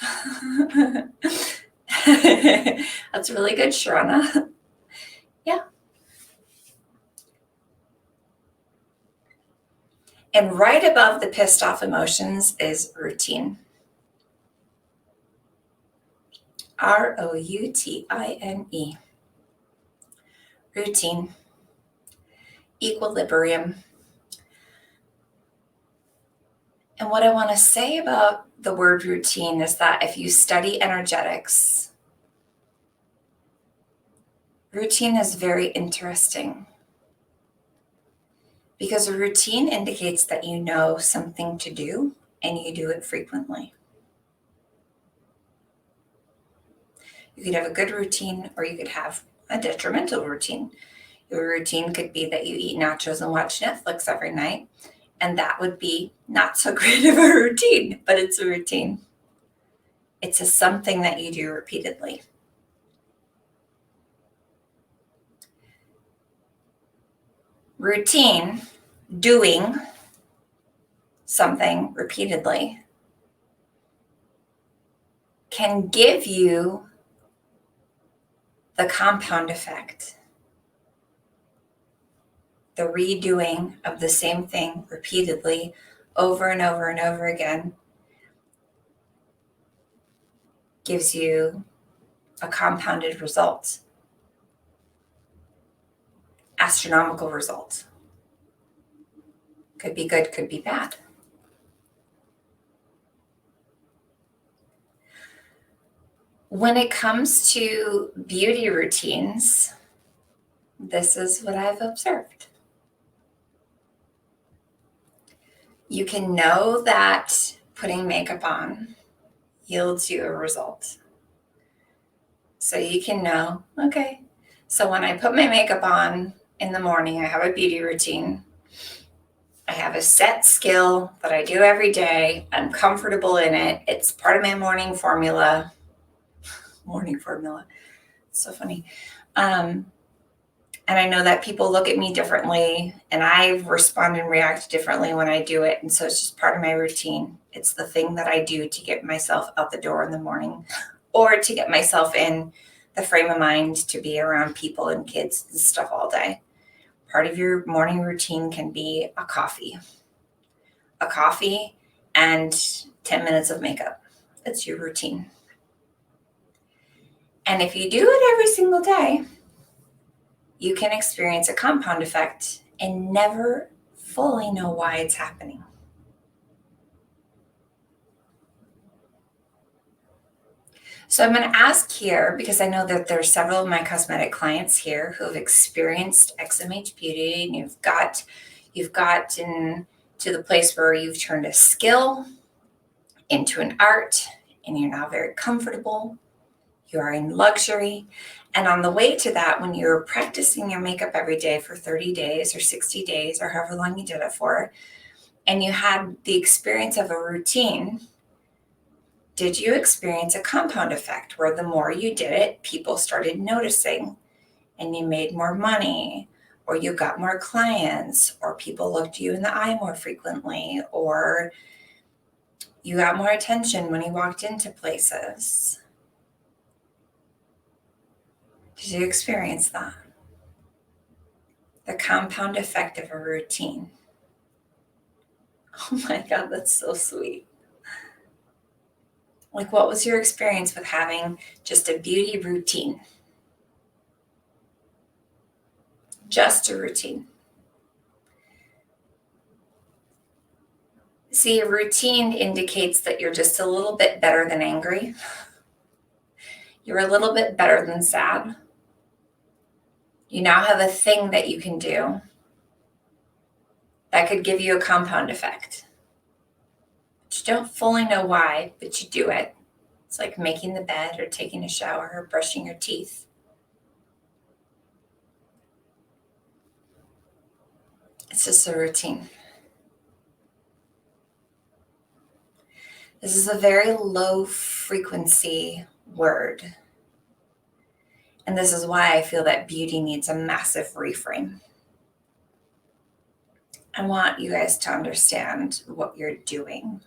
That's really good, Sharana. Yeah. And right above the pissed off emotions is routine. ROUTINE. Routine. Equilibrium. And what I want to say about the word routine is that if you study energetics, routine is very interesting because a routine indicates that you know something to do and you do it frequently. You could have a good routine or you could have a detrimental routine. Your routine could be that you eat nachos and watch Netflix every night, and that would be not so great of a routine, but it's a routine. It's a something that you do repeatedly. Routine, doing something repeatedly, can give you the compound effect. The redoing of the same thing repeatedly over and over and over again gives you a compounded result. Astronomical result. Could be good, could be bad. When it comes to beauty routines, this is what I've observed. You can know that putting makeup on yields you a result. So you can know, okay, so when I put my makeup on in the morning, I have a beauty routine. I have a set skill that I do every day. I'm comfortable in it. It's part of my morning formula. Morning formula. It's so funny. And I know that people look at me differently and I respond and react differently when I do it. And so it's just part of my routine. It's the thing that I do to get myself out the door in the morning or to get myself in the frame of mind to be around people and kids and stuff all day. Part of your morning routine can be a coffee and 10 minutes of makeup. That's your routine. And if you do it every single day, you can experience a compound effect and never fully know why it's happening. So I'm going to ask here, because I know that there's several of my cosmetic clients here who have experienced XMH beauty, and you've gotten to the place where you've turned a skill into an art, and you're now very comfortable. You are in luxury. And on the way to that, when you're practicing your makeup every day for 30 days or 60 days or however long you did it for, and you had the experience of a routine, did you experience a compound effect where the more you did it, people started noticing and you made more money, or you got more clients, or people looked you in the eye more frequently, or you got more attention when you walked into places? Did you experience that? The compound effect of a routine. Oh my God, that's so sweet. Like, what was your experience with having just a beauty routine? Just a routine. See, a routine indicates that you're just a little bit better than angry. You're a little bit better than sad. You now have a thing that you can do that could give you a compound effect. But you don't fully know why, but you do it. It's like making the bed or taking a shower or brushing your teeth. It's just a routine. This is a very low frequency word. And this is why I feel that beauty needs a massive reframe. I want you guys to understand what you're doing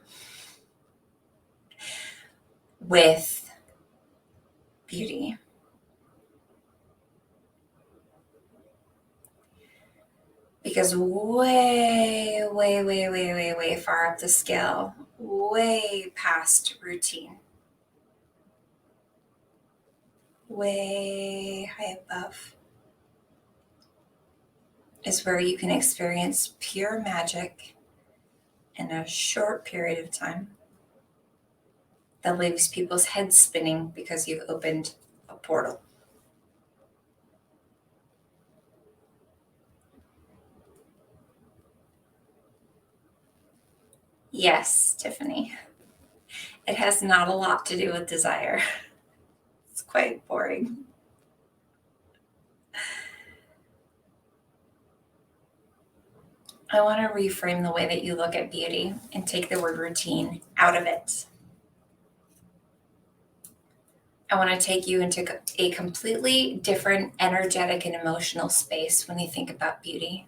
with beauty. Because way, way, way, way, way, way far up the scale, way past routine, way high above, is where you can experience pure magic in a short period of time that leaves people's heads spinning because you've opened a portal. Yes, Tiffany. It has not a lot to do with desire. It's quite boring. I want to reframe the way that you look at beauty and take the word routine out of it. I want to take you into a completely different energetic and emotional space when you think about beauty.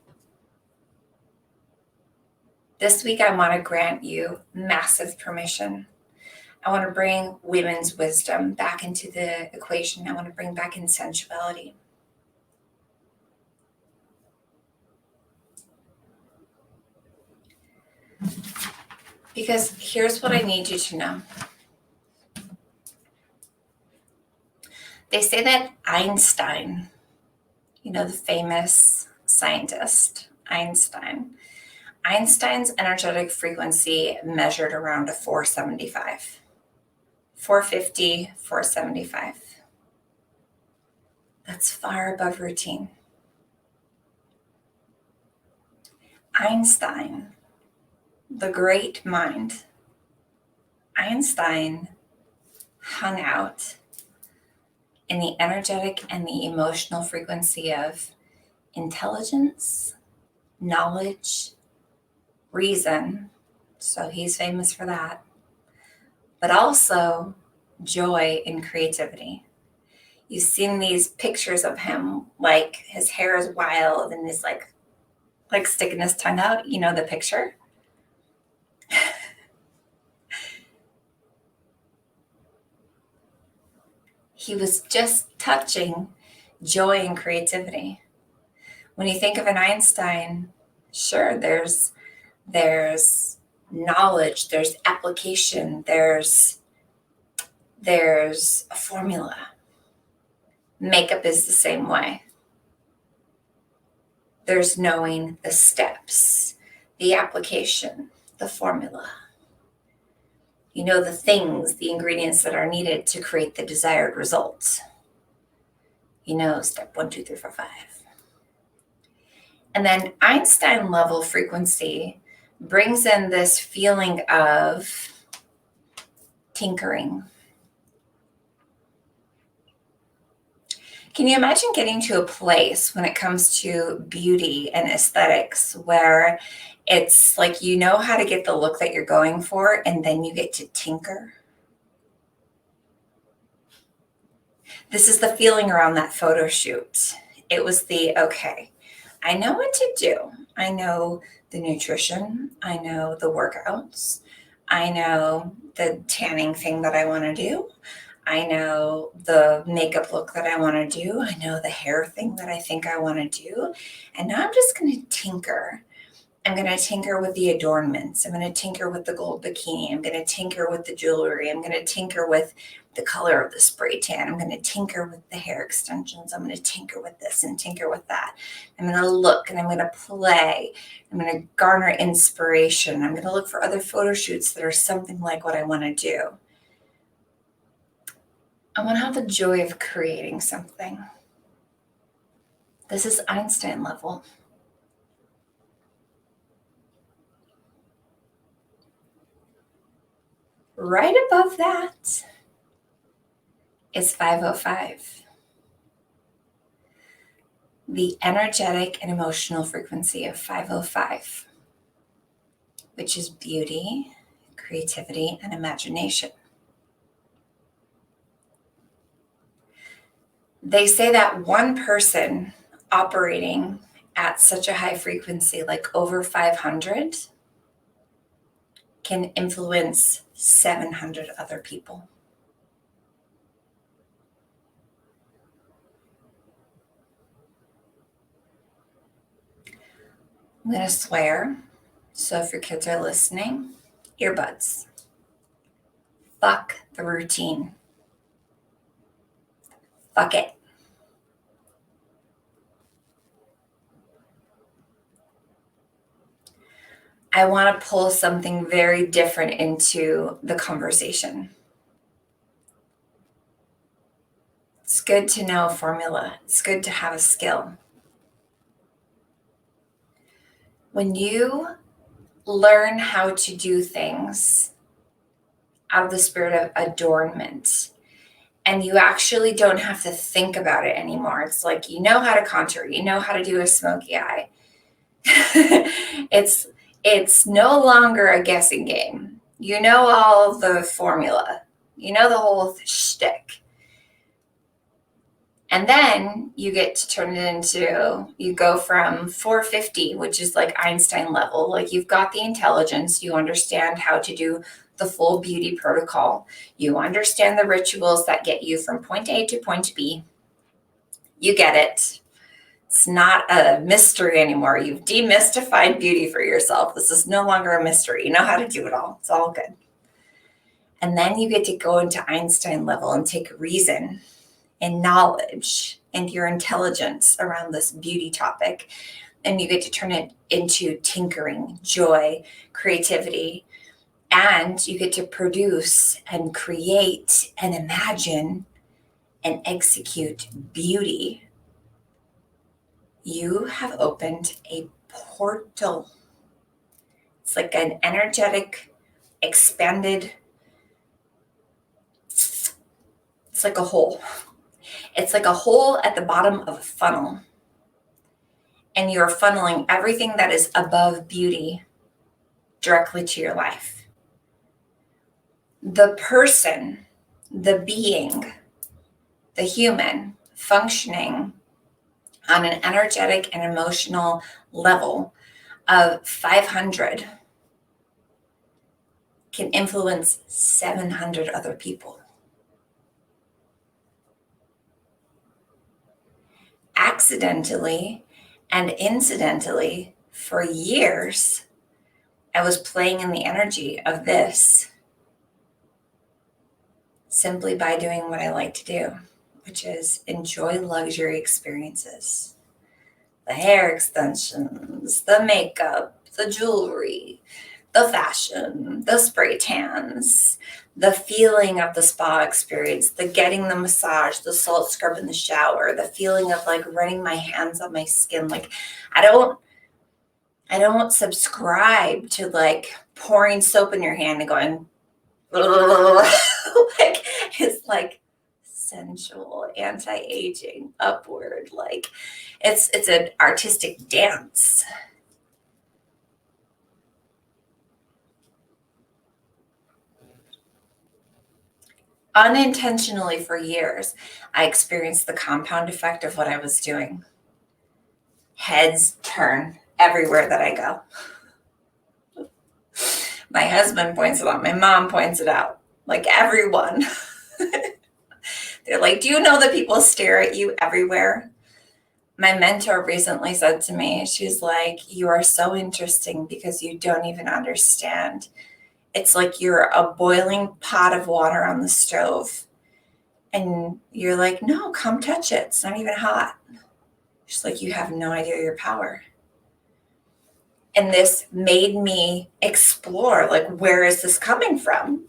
This week, I want to grant you massive permission. I want to bring women's wisdom back into the equation. I want to bring back in sensuality. Because here's what I need you to know. They say that Einstein, the famous scientist, Einstein's energetic frequency measured around a 475, 450, 475. That's far above routine. Einstein, the great mind, Einstein hung out in the energetic and the emotional frequency of intelligence, knowledge, reason. So he's famous for that. But also joy and creativity. You've seen these pictures of him, like his hair is wild and he's like sticking his tongue out. You know the picture? He was just touching joy and creativity. When you think of an Einstein, sure, there's knowledge, there's application, there's a formula. Makeup is the same way. There's knowing the steps, the application, the formula. You know the things, the ingredients that are needed to create the desired result. You know step 1, 2, 3, 4, 5. And then Einstein level frequency brings in this feeling of tinkering. Can you imagine getting to a place when it comes to beauty and aesthetics where it's like you know how to get the look that you're going for and then you get to tinker? This is the feeling around that photo shoot. It was okay, I know what to do. I know the nutrition. I know the workouts. I know the tanning thing that I want to do. I know the makeup look that I want to do. I know the hair thing that I think I want to do. And now I'm just going to tinker. I'm going to tinker with the adornments. I'm going to tinker with the gold bikini. I'm going to tinker with the jewelry. I'm going to tinker with the color of the spray tan. I'm going to tinker with the hair extensions. I'm going to tinker with this and tinker with that. I'm going to look and I'm going to play. I'm going to garner inspiration. I'm going to look for other photo shoots that are something like what I want to do. I want to have the joy of creating something. This is Einstein level. Right above that is 505. The energetic and emotional frequency of 505, which is beauty, creativity, and imagination. They say that one person operating at such a high frequency, like over 500, can influence 700 other people. I'm going to swear, so if your kids are listening, earbuds. Fuck the routine. Fuck it. I want to pull something very different into the conversation. It's good to know a formula. It's good to have a skill. When you learn how to do things out of the spirit of adornment, and you actually don't have to think about it anymore. It's like you know how to contour, you know how to do a smoky eye. It's no longer a guessing game. You know all the formula. You know the whole shtick. And then you get to turn it into, you go from 450, which is like Einstein level, like you've got the intelligence, you understand how to do the full beauty protocol, you understand the rituals that get you from point A to point B. You get it. It's not a mystery anymore. You've demystified beauty for yourself. This is no longer a mystery. You know how to do it all. It's all good. And then you get to go into Einstein level and take reason and knowledge and your intelligence around this beauty topic. And you get to turn it into tinkering, joy, creativity, and you get to produce and create and imagine and execute beauty. You have opened a portal. It's like an energetic, expanded, it's like a hole. It's like a hole at the bottom of a funnel. And you're funneling everything that is above beauty directly to your life. The person, the being, the human functioning on an energetic and emotional level of 500 can influence 700 other people. Accidentally and incidentally, for years, I was playing in the energy of this simply by doing what I like to do, which is enjoy luxury experiences. The hair extensions, the makeup, the jewelry, The fashion, the spray tans, the feeling of the spa experience, the getting the massage, the salt scrub in the shower, the feeling of like running my hands on my skin. Like I don't subscribe to like pouring soap in your hand and going like it's like sensual, anti-aging, upward, like it's an artistic dance. Unintentionally for years, I experienced the compound effect of what I was doing. Heads turn everywhere that I go. My husband points it out. My mom points it out. Like everyone. They're like, do you know that people stare at you everywhere? My mentor recently said to me, she's like, you are so interesting because you don't even understand. It's like you're a boiling pot of water on the stove. And you're like, no, come touch it. It's not even hot. She's like, you have no idea your power. And this made me explore, like, where is this coming from?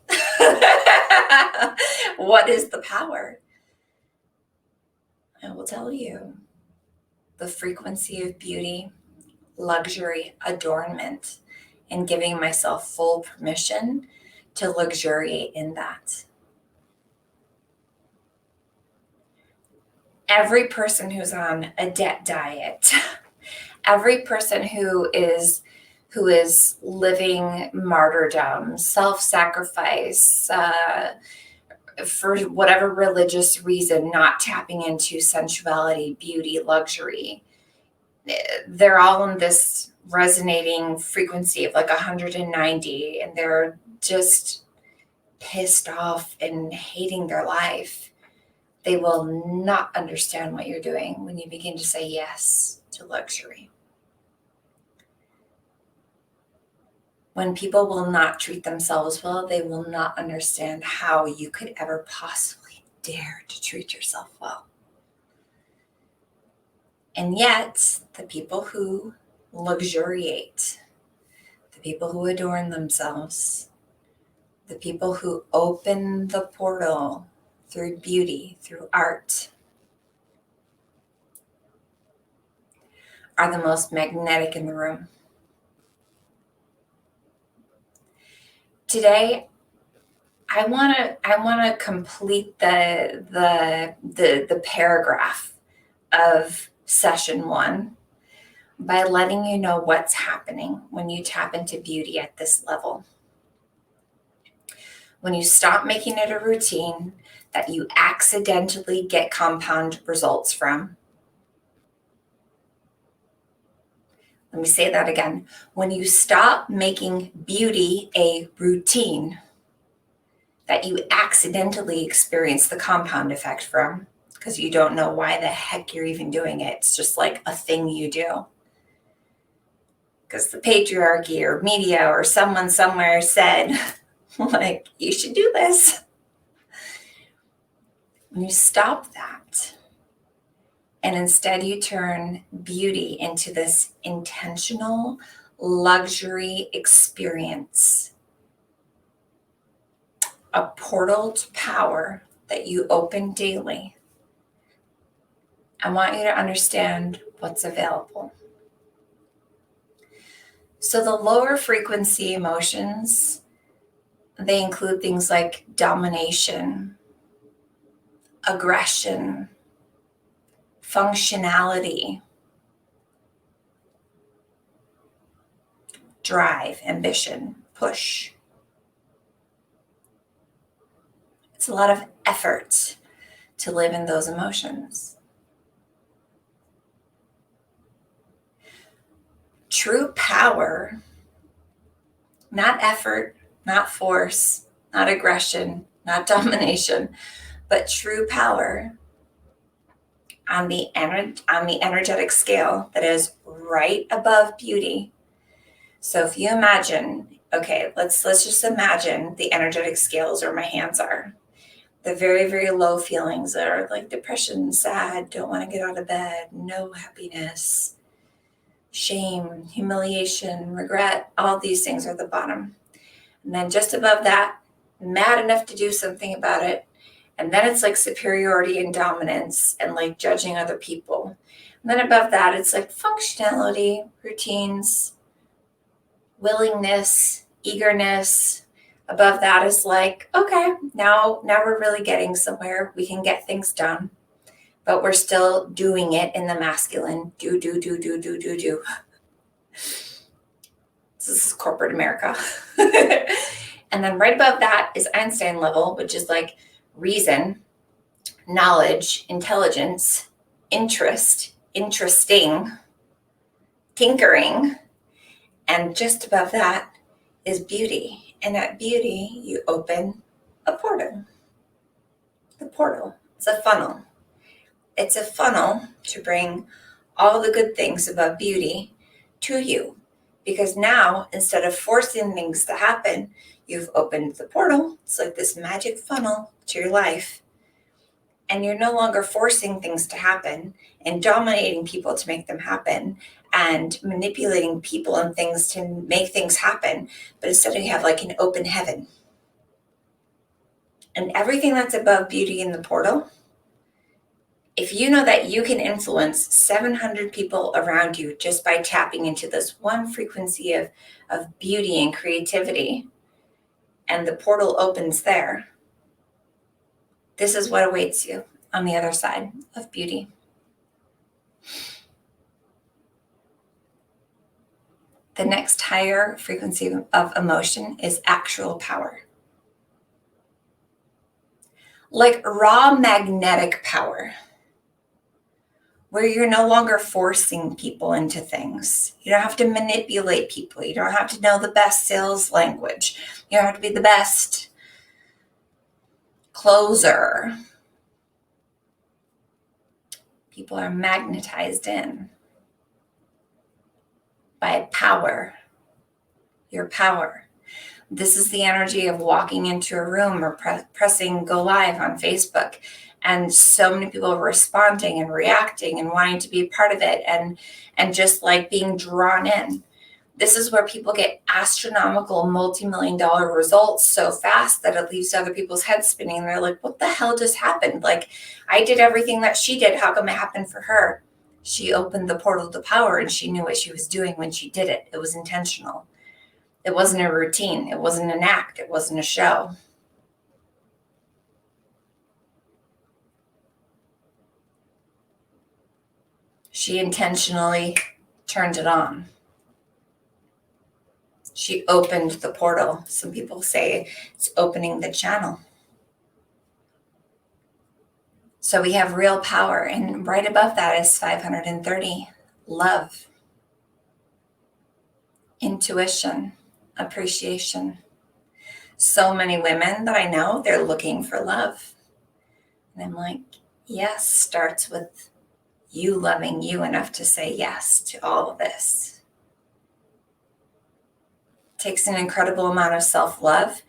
What is the power? I will tell you, the frequency of beauty, luxury, adornment, and giving myself full permission to luxuriate in that. Every person who's on a debt diet, every person who is living martyrdom, self-sacrifice, for whatever religious reason, not tapping into sensuality, beauty, luxury, they're all in this resonating frequency of like 190, and they're just pissed off and hating their life. They will not understand what you're doing when you begin to say yes to luxury. When people will not treat themselves well, they will not understand how you could ever possibly dare to treat yourself well. And yet, the people who luxuriate, the people who adorn themselves, the people who open the portal through beauty, through art, are the most magnetic in the room. Today, I want to complete the paragraph of session 1 by letting you know what's happening when you tap into beauty at this level. When you stop making it a routine that you accidentally get compound results from. Let me say that again. When you stop making beauty a routine that you accidentally experience the compound effect from, because you don't know why the heck you're even doing it. It's just like a thing you do. Because the patriarchy or media or someone somewhere said, like, you should do this. When you stop that, and instead you turn beauty into this intentional luxury experience, a portal to power that you open daily, I want you to understand what's available. So the lower frequency emotions, they include things like domination, aggression, functionality, drive, ambition, push. It's a lot of effort to live in those emotions. True power, not effort, not force, not aggression, not domination, but true power on the energetic scale that is right above beauty. So if you imagine, okay, let's just imagine the energetic scales where my hands are. The very, very low feelings are like depression, sad, don't want to get out of bed, no happiness, shame, humiliation, regret, all these things are the bottom. And then just above that, mad enough to do something about it. And then it's like superiority and dominance and like judging other people. And then above that, it's like functionality, routines, willingness, eagerness. Above that is like, okay, now we're really getting somewhere. We can get things done, but we're still doing it in the masculine. Do. This is corporate America. And then right above that is Einstein level, which is like reason, knowledge, intelligence, interest, interesting, tinkering. And just above that is beauty. And at beauty, you open a portal. The portal is a funnel. It's a funnel to bring all the good things above beauty to you. Because now, instead of forcing things to happen, you've opened the portal. It's like this magic funnel to your life. And you're no longer forcing things to happen and dominating people to make them happen and manipulating people and things to make things happen. But instead you have like an open heaven. And everything that's above beauty in the portal, if you know that you can influence 700 people around you just by tapping into this one frequency of beauty and creativity, and the portal opens there, this is what awaits you on the other side of beauty. The next higher frequency of emotion is actual power. Like raw magnetic power, where you're no longer forcing people into things. You don't have to manipulate people. You don't have to know the best sales language. You don't have to be the best closer. People are magnetized in by power, your power. This is the energy of walking into a room or pressing go live on Facebook, and so many people responding and reacting and wanting to be a part of it, and just like being drawn in. This is where people get astronomical multi-million-dollar results so fast that it leaves other people's heads spinning. They're like, what the hell just happened? Like, I did everything that she did. How come it happened for her? She opened the portal to power and she knew what she was doing when she did it. It was intentional. It wasn't a routine. It wasn't an act. It wasn't a show. She intentionally turned it on. She opened the portal. Some people say it's opening the channel. So we have real power. And right above that is 530, love, intuition, appreciation. So many women that I know, they're looking for love. And I'm like, yes, starts with you loving you enough to say yes to all of this. It takes an incredible amount of self-love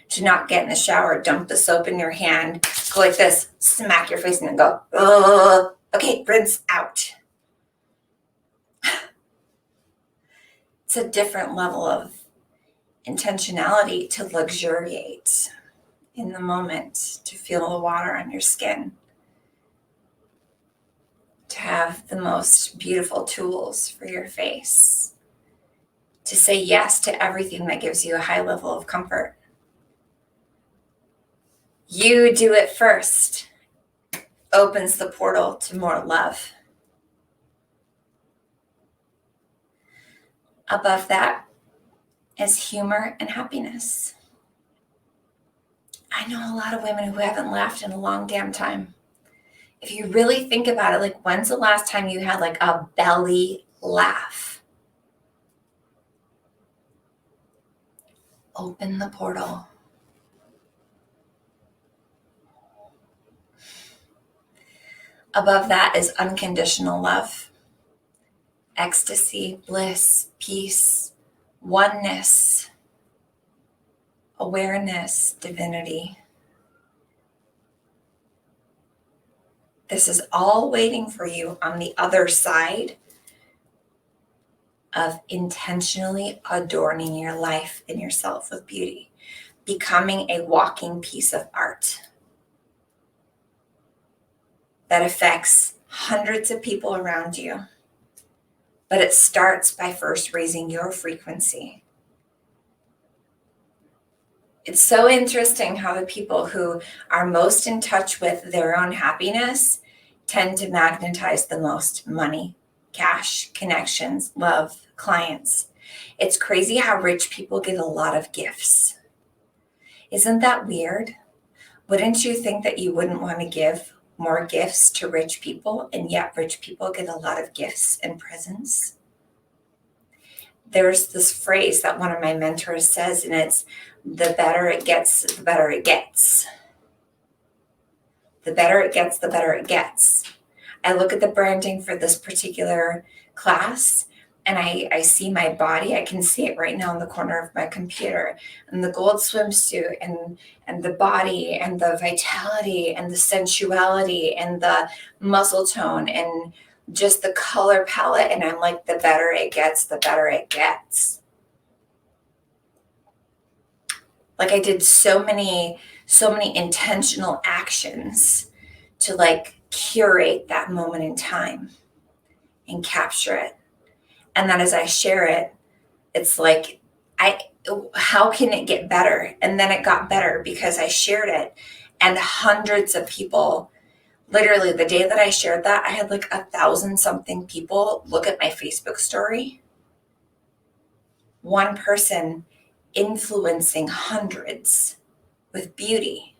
to not get in the shower, dump the soap in your hand, go like this, smack your face, and then go, oh, okay, rinse out. It's a different level of intentionality to luxuriate in the moment, to feel the water on your skin, to have the most beautiful tools for your face, to say yes to everything that gives you a high level of comfort. You do it first, opens the portal to more love. Above that is humor and happiness. I know a lot of women who haven't laughed in a long damn time. If you really think about it, like, when's the last time you had like a belly laugh? Open the portal. Above that is unconditional love, ecstasy, bliss, peace, oneness, awareness, divinity. This is all waiting for you on the other side of intentionally adorning your life and yourself with beauty, becoming a walking piece of art that affects hundreds of people around you. But it starts by first raising your frequency. It's so interesting how the people who are most in touch with their own happiness tend to magnetize the most money, cash, connections, love, clients. It's crazy how rich people get a lot of gifts. Isn't that weird? Wouldn't you think that you wouldn't want to give more gifts to rich people, and yet rich people get a lot of gifts and presents? There's this phrase that one of my mentors says, and it's, the better it gets, the better it gets. The better it gets, the better it gets. I look at the branding for this particular class, and I see my body. I can see it right now in the corner of my computer, and the gold swimsuit, and the body, and the vitality, and the sensuality, and the muscle tone, and just the color palette. And I'm like, the better it gets, the better it gets. Like, I did so many intentional actions to like curate that moment in time and capture it. And then as I share it, it's like, how can it get better? And then it got better because I shared it, and hundreds of people, literally the day that I shared that, I had like 1,000 something people look at my Facebook story. One person influencing hundreds with beauty.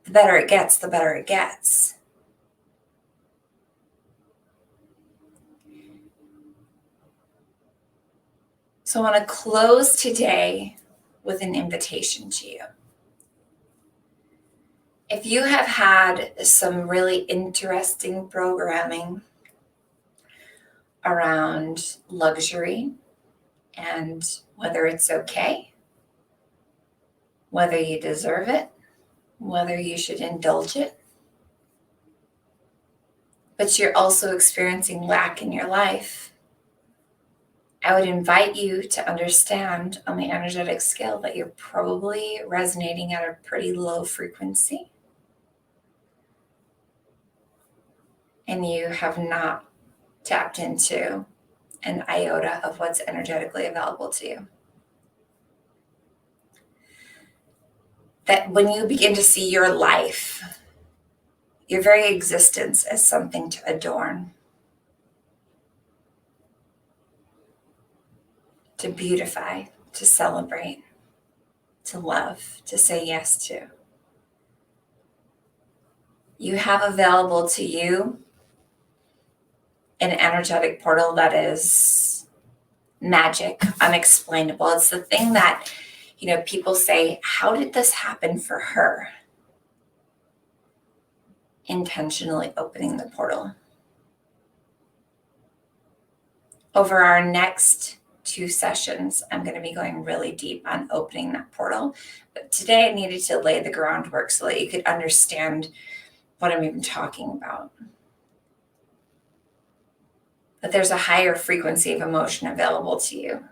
The better it gets, the better it gets. So I want to close today with an invitation to you. If you have had some really interesting programming around luxury and whether it's okay, whether you deserve it, whether you should indulge it, but you're also experiencing lack in your life, I would invite you to understand on the energetic scale that you're probably resonating at a pretty low frequency, and you have not tapped into an iota of what's energetically available to you. That when you begin to see your life, your very existence, as something to adorn, to beautify, to celebrate, to love, to say yes to, you have available to you an energetic portal that is magic, unexplainable. It's the thing that, people say, how did this happen for her? Intentionally opening the portal. Over our next 2 sessions, I'm going to be going really deep on opening that portal. But today I needed to lay the groundwork so that you could understand what I'm even talking about. That there's a higher frequency of emotion available to you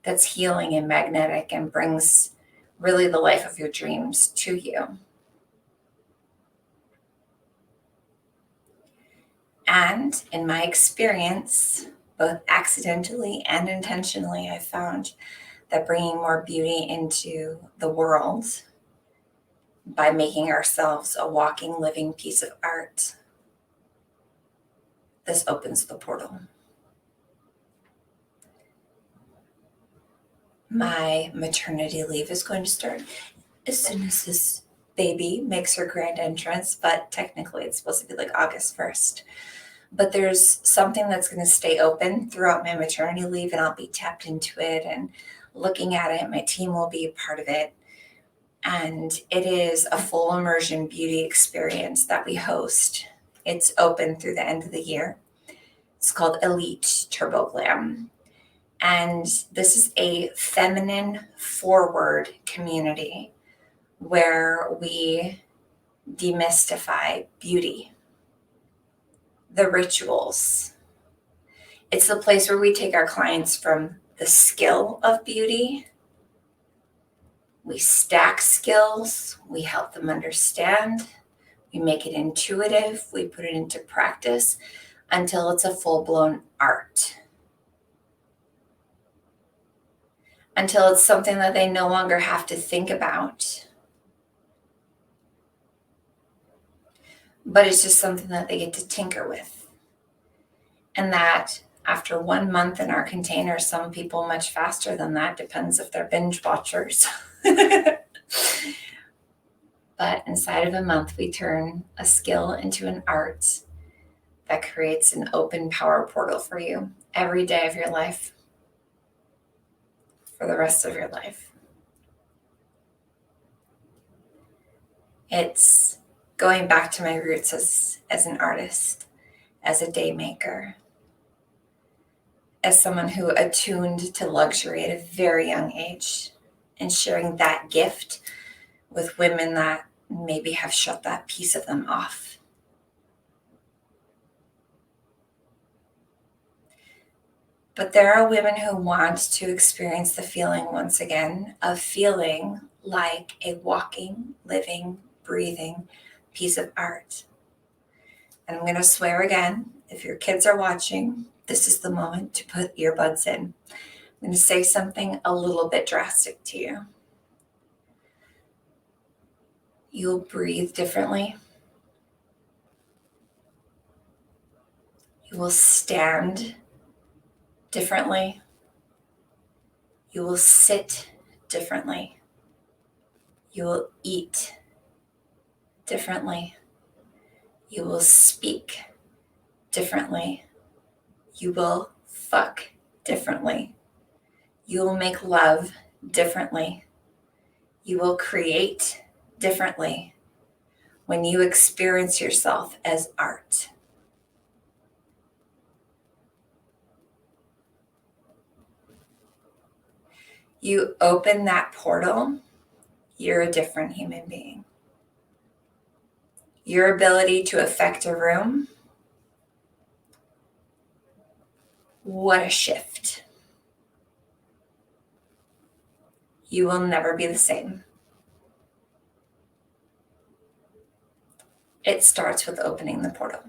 that's healing and magnetic and brings really the life of your dreams to you. And in my experience, both accidentally and intentionally, I found that bringing more beauty into the world by making ourselves a walking, living piece of art, this opens the portal. My maternity leave is going to start as soon as this baby makes her grand entrance, but technically it's supposed to be like August 1st. But there's something that's going to stay open throughout my maternity leave, and I'll be tapped into it and looking at it. My team will be a part of it. And it is a full immersion beauty experience that we host. It's open through the end of the year. It's called Elite Turbo Glam. And this is a feminine forward community where we demystify beauty, the rituals. It's the place where we take our clients from the skill of beauty. We stack skills, we help them understand, we make it intuitive, we put it into practice until it's a full-blown art. Until it's something that they no longer have to think about, but it's just something that they get to tinker with. And that after 1 month in our container, some people much faster than that, depends if they're binge watchers. But inside of a month, we turn a skill into an art that creates an open power portal for you every day of your life, for the rest of your life. It's going back to my roots as an artist, as a day maker, as someone who attuned to luxury at a very young age, and sharing that gift with women that maybe have shut that piece of them off. But there are women who want to experience the feeling once again of feeling like a walking, living, breathing piece of art. And I'm going to swear again, if your kids are watching, this is the moment to put earbuds in. I'm going to say something a little bit drastic to you. You'll breathe differently. You will stand differently. You will sit differently. You will eat differently. You will speak differently. You will fuck differently. You will make love differently. You will create differently when you experience yourself as art. You open that portal, you're a different human being. Your ability to affect a room, what a shift. You will never be the same. It starts with opening the portal.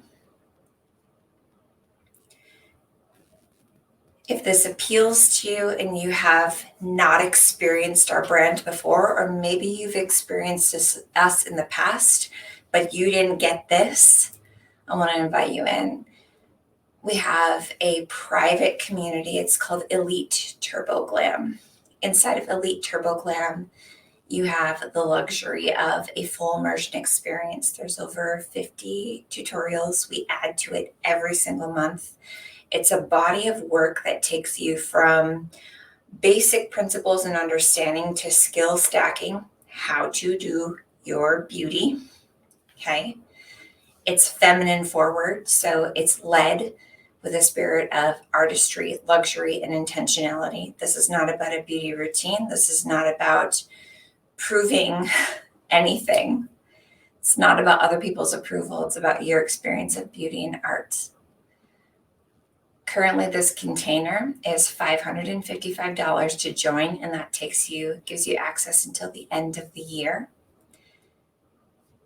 If this appeals to you and you have not experienced our brand before, or maybe you've experienced us in the past, but you didn't get this, I want to invite you in. We have a private community. It's called Elite Turbo Glam. Inside of Elite Turbo Glam, you have the luxury of a full immersion experience. There's over 50 tutorials. We add to it every single month. It's a body of work that takes you from basic principles and understanding to skill stacking, how to do your beauty. Okay. It's feminine forward, so it's led with a spirit of artistry, luxury, and intentionality. This is not about a beauty routine. This is not about proving anything. It's not about other people's approval. It's about your experience of beauty and art. Currently, this container is $555 to join, and that gives you access until the end of the year.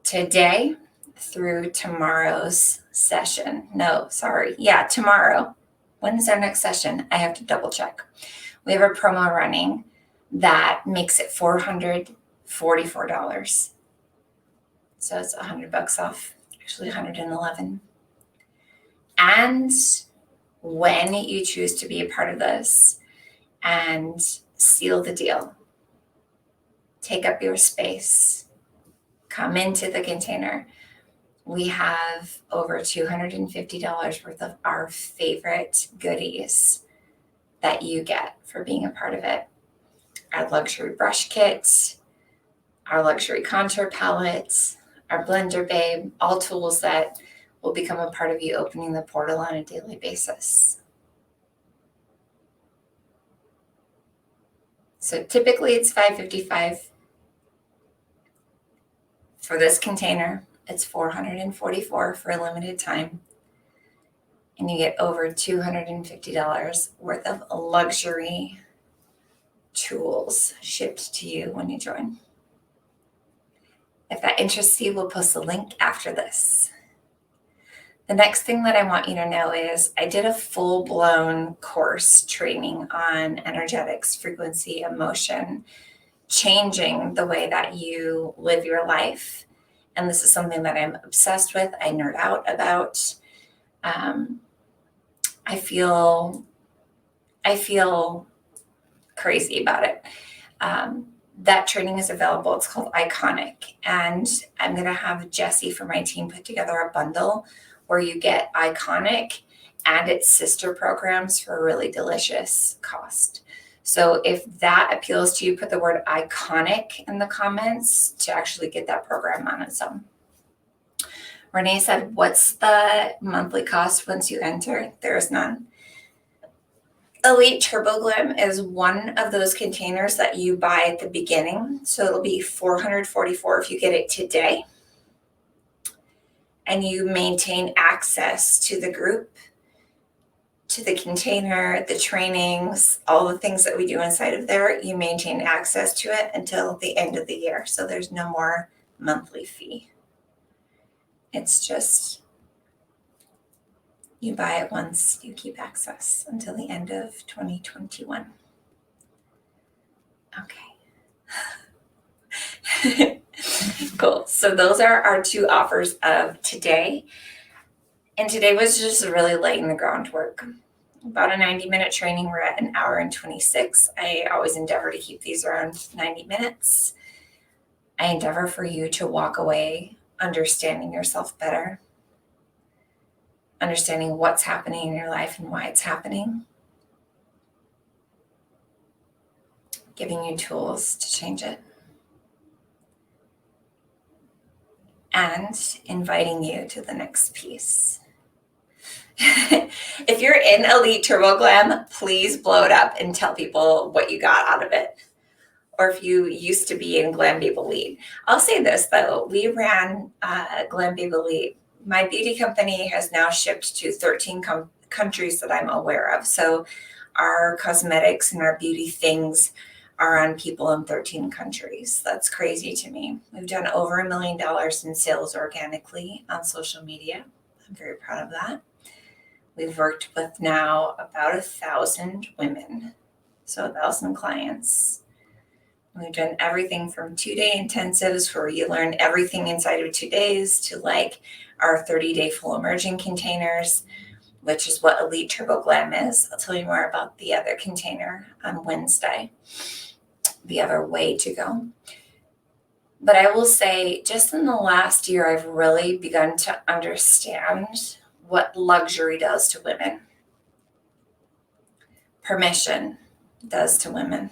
Today through tomorrow's session. Tomorrow. When is our next session? I have to double check. We have a promo running that makes it $444. So it's $100 off, actually $111. And when you choose to be a part of this and seal the deal, take up your space, come into the container, we have over $250 worth of our favorite goodies that you get for being a part of it. Our luxury brush kit, our luxury contour palettes, our blender babe, all tools that will become a part of you opening the portal on a daily basis. So typically it's $555. For this container, it's $444 for a limited time. and you get over $250 worth of luxury tools shipped to you when you join. If that interests you, we'll post a link after this. The next thing that I want you to know is I did a full-blown course training on energetics, frequency, emotion, changing the way that you live your life. And this is something that I'm obsessed with. I nerd out about. I feel crazy about it. That training is available. It's called Iconic. And I'm going to have Jessie from my team put together a bundle where you get Iconic and its sister programs for a really delicious cost. So if that appeals to you, put the word Iconic in the comments to actually get that program on its own. Renee said, what's the monthly cost once you enter? There is none. Elite Turbo Glam is one of those containers that you buy at the beginning. So it'll be $444 if you get it today. And you maintain access to the group, to the container, the trainings, all the things that we do inside of there. You maintain access to it until the end of the year. So there's no more monthly fee. It's just, you buy it once, you keep access until the end of 2021. Okay. Cool. So those are our two offers of today. And today was just really laying the groundwork. About a 90-minute training. We're at an hour and 26. I always endeavor to keep these around 90 minutes. I endeavor for you to walk away understanding yourself better, understanding what's happening in your life and why it's happening, giving you tools to change it, and inviting you to the next piece. If you're in Elite Turbo Glam, please blow it up and tell people what you got out of it. Or if you used to be in Glam Babe Elite. I'll say this though, we ran Glam Babe Elite. My beauty company has now shipped to 13 countries that I'm aware of. So our cosmetics and our beauty things are on people in 13 countries. That's crazy to me. We've done over $1 million in sales organically on social media. I'm very proud of that. We've worked with now about 1,000 women, so 1,000 clients. We've done everything from 2-day intensives where you learn everything inside of 2 days to like our 30-day full immersion containers, which is what Elite Turbo Glam is. I'll tell you more about the other container on Wednesday, the other way to go. But I will say just in the last year, I've really begun to understand what luxury does to women. Permission does to women.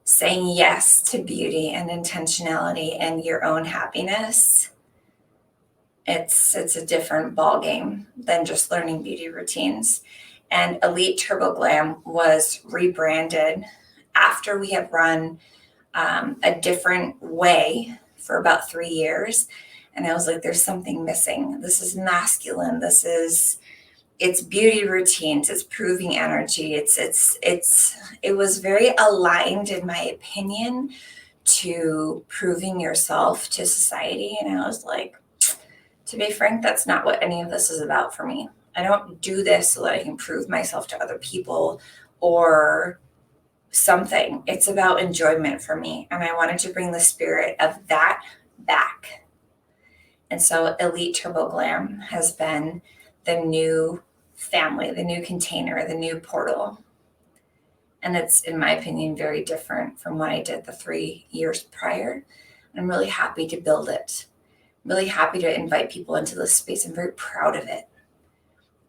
Saying yes to beauty and intentionality and your own happiness, it's a different ballgame than just learning beauty routines. And Elite Turbo Glam was rebranded after we had run a different way for about 3 years. And I was like, there's something missing. This is masculine. It's beauty routines. It's proving energy. It was very aligned, in my opinion, to proving yourself to society. And I was like, to be frank, that's not what any of this is about for me. I don't do this so that I can prove myself to other people or something. It's about enjoyment for me. And I wanted to bring the spirit of that back. And so Elite Turbo Glam has been the new family, the new container, the new portal. And it's, in my opinion, very different from what I did the 3 years prior. I'm really happy to build it. I'm really happy to invite people into this space. I'm very proud of it.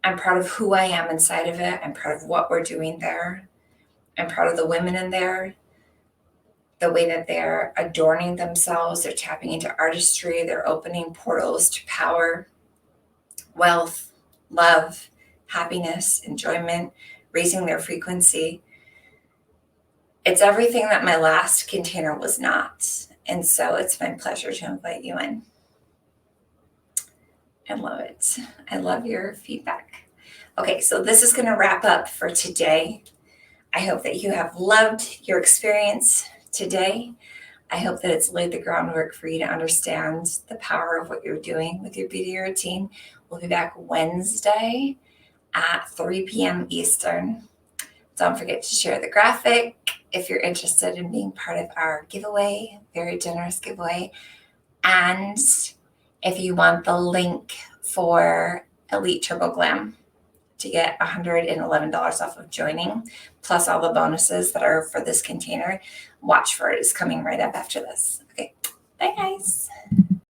I'm proud of who I am inside of it. I'm proud of what we're doing there. I'm proud of the women in there, the way that they're adorning themselves. They're tapping into artistry. They're opening portals to power, wealth, love, happiness, enjoyment, raising their frequency. It's everything that my last container was not. And so it's my pleasure to invite you in. I love it. I love your feedback. Okay, so this is going to wrap up for today. I hope that you have loved your experience today. I hope that it's laid the groundwork for you to understand the power of what you're doing with your beauty routine. We'll be back Wednesday at 3 p.m. Eastern. Don't forget to share the graphic if you're interested in being part of our giveaway, very generous giveaway. And if you want the link for Elite Turbo Glam to get $111 off of joining, plus all the bonuses that are for this container, watch for it. It's coming right up after this. Okay, bye guys.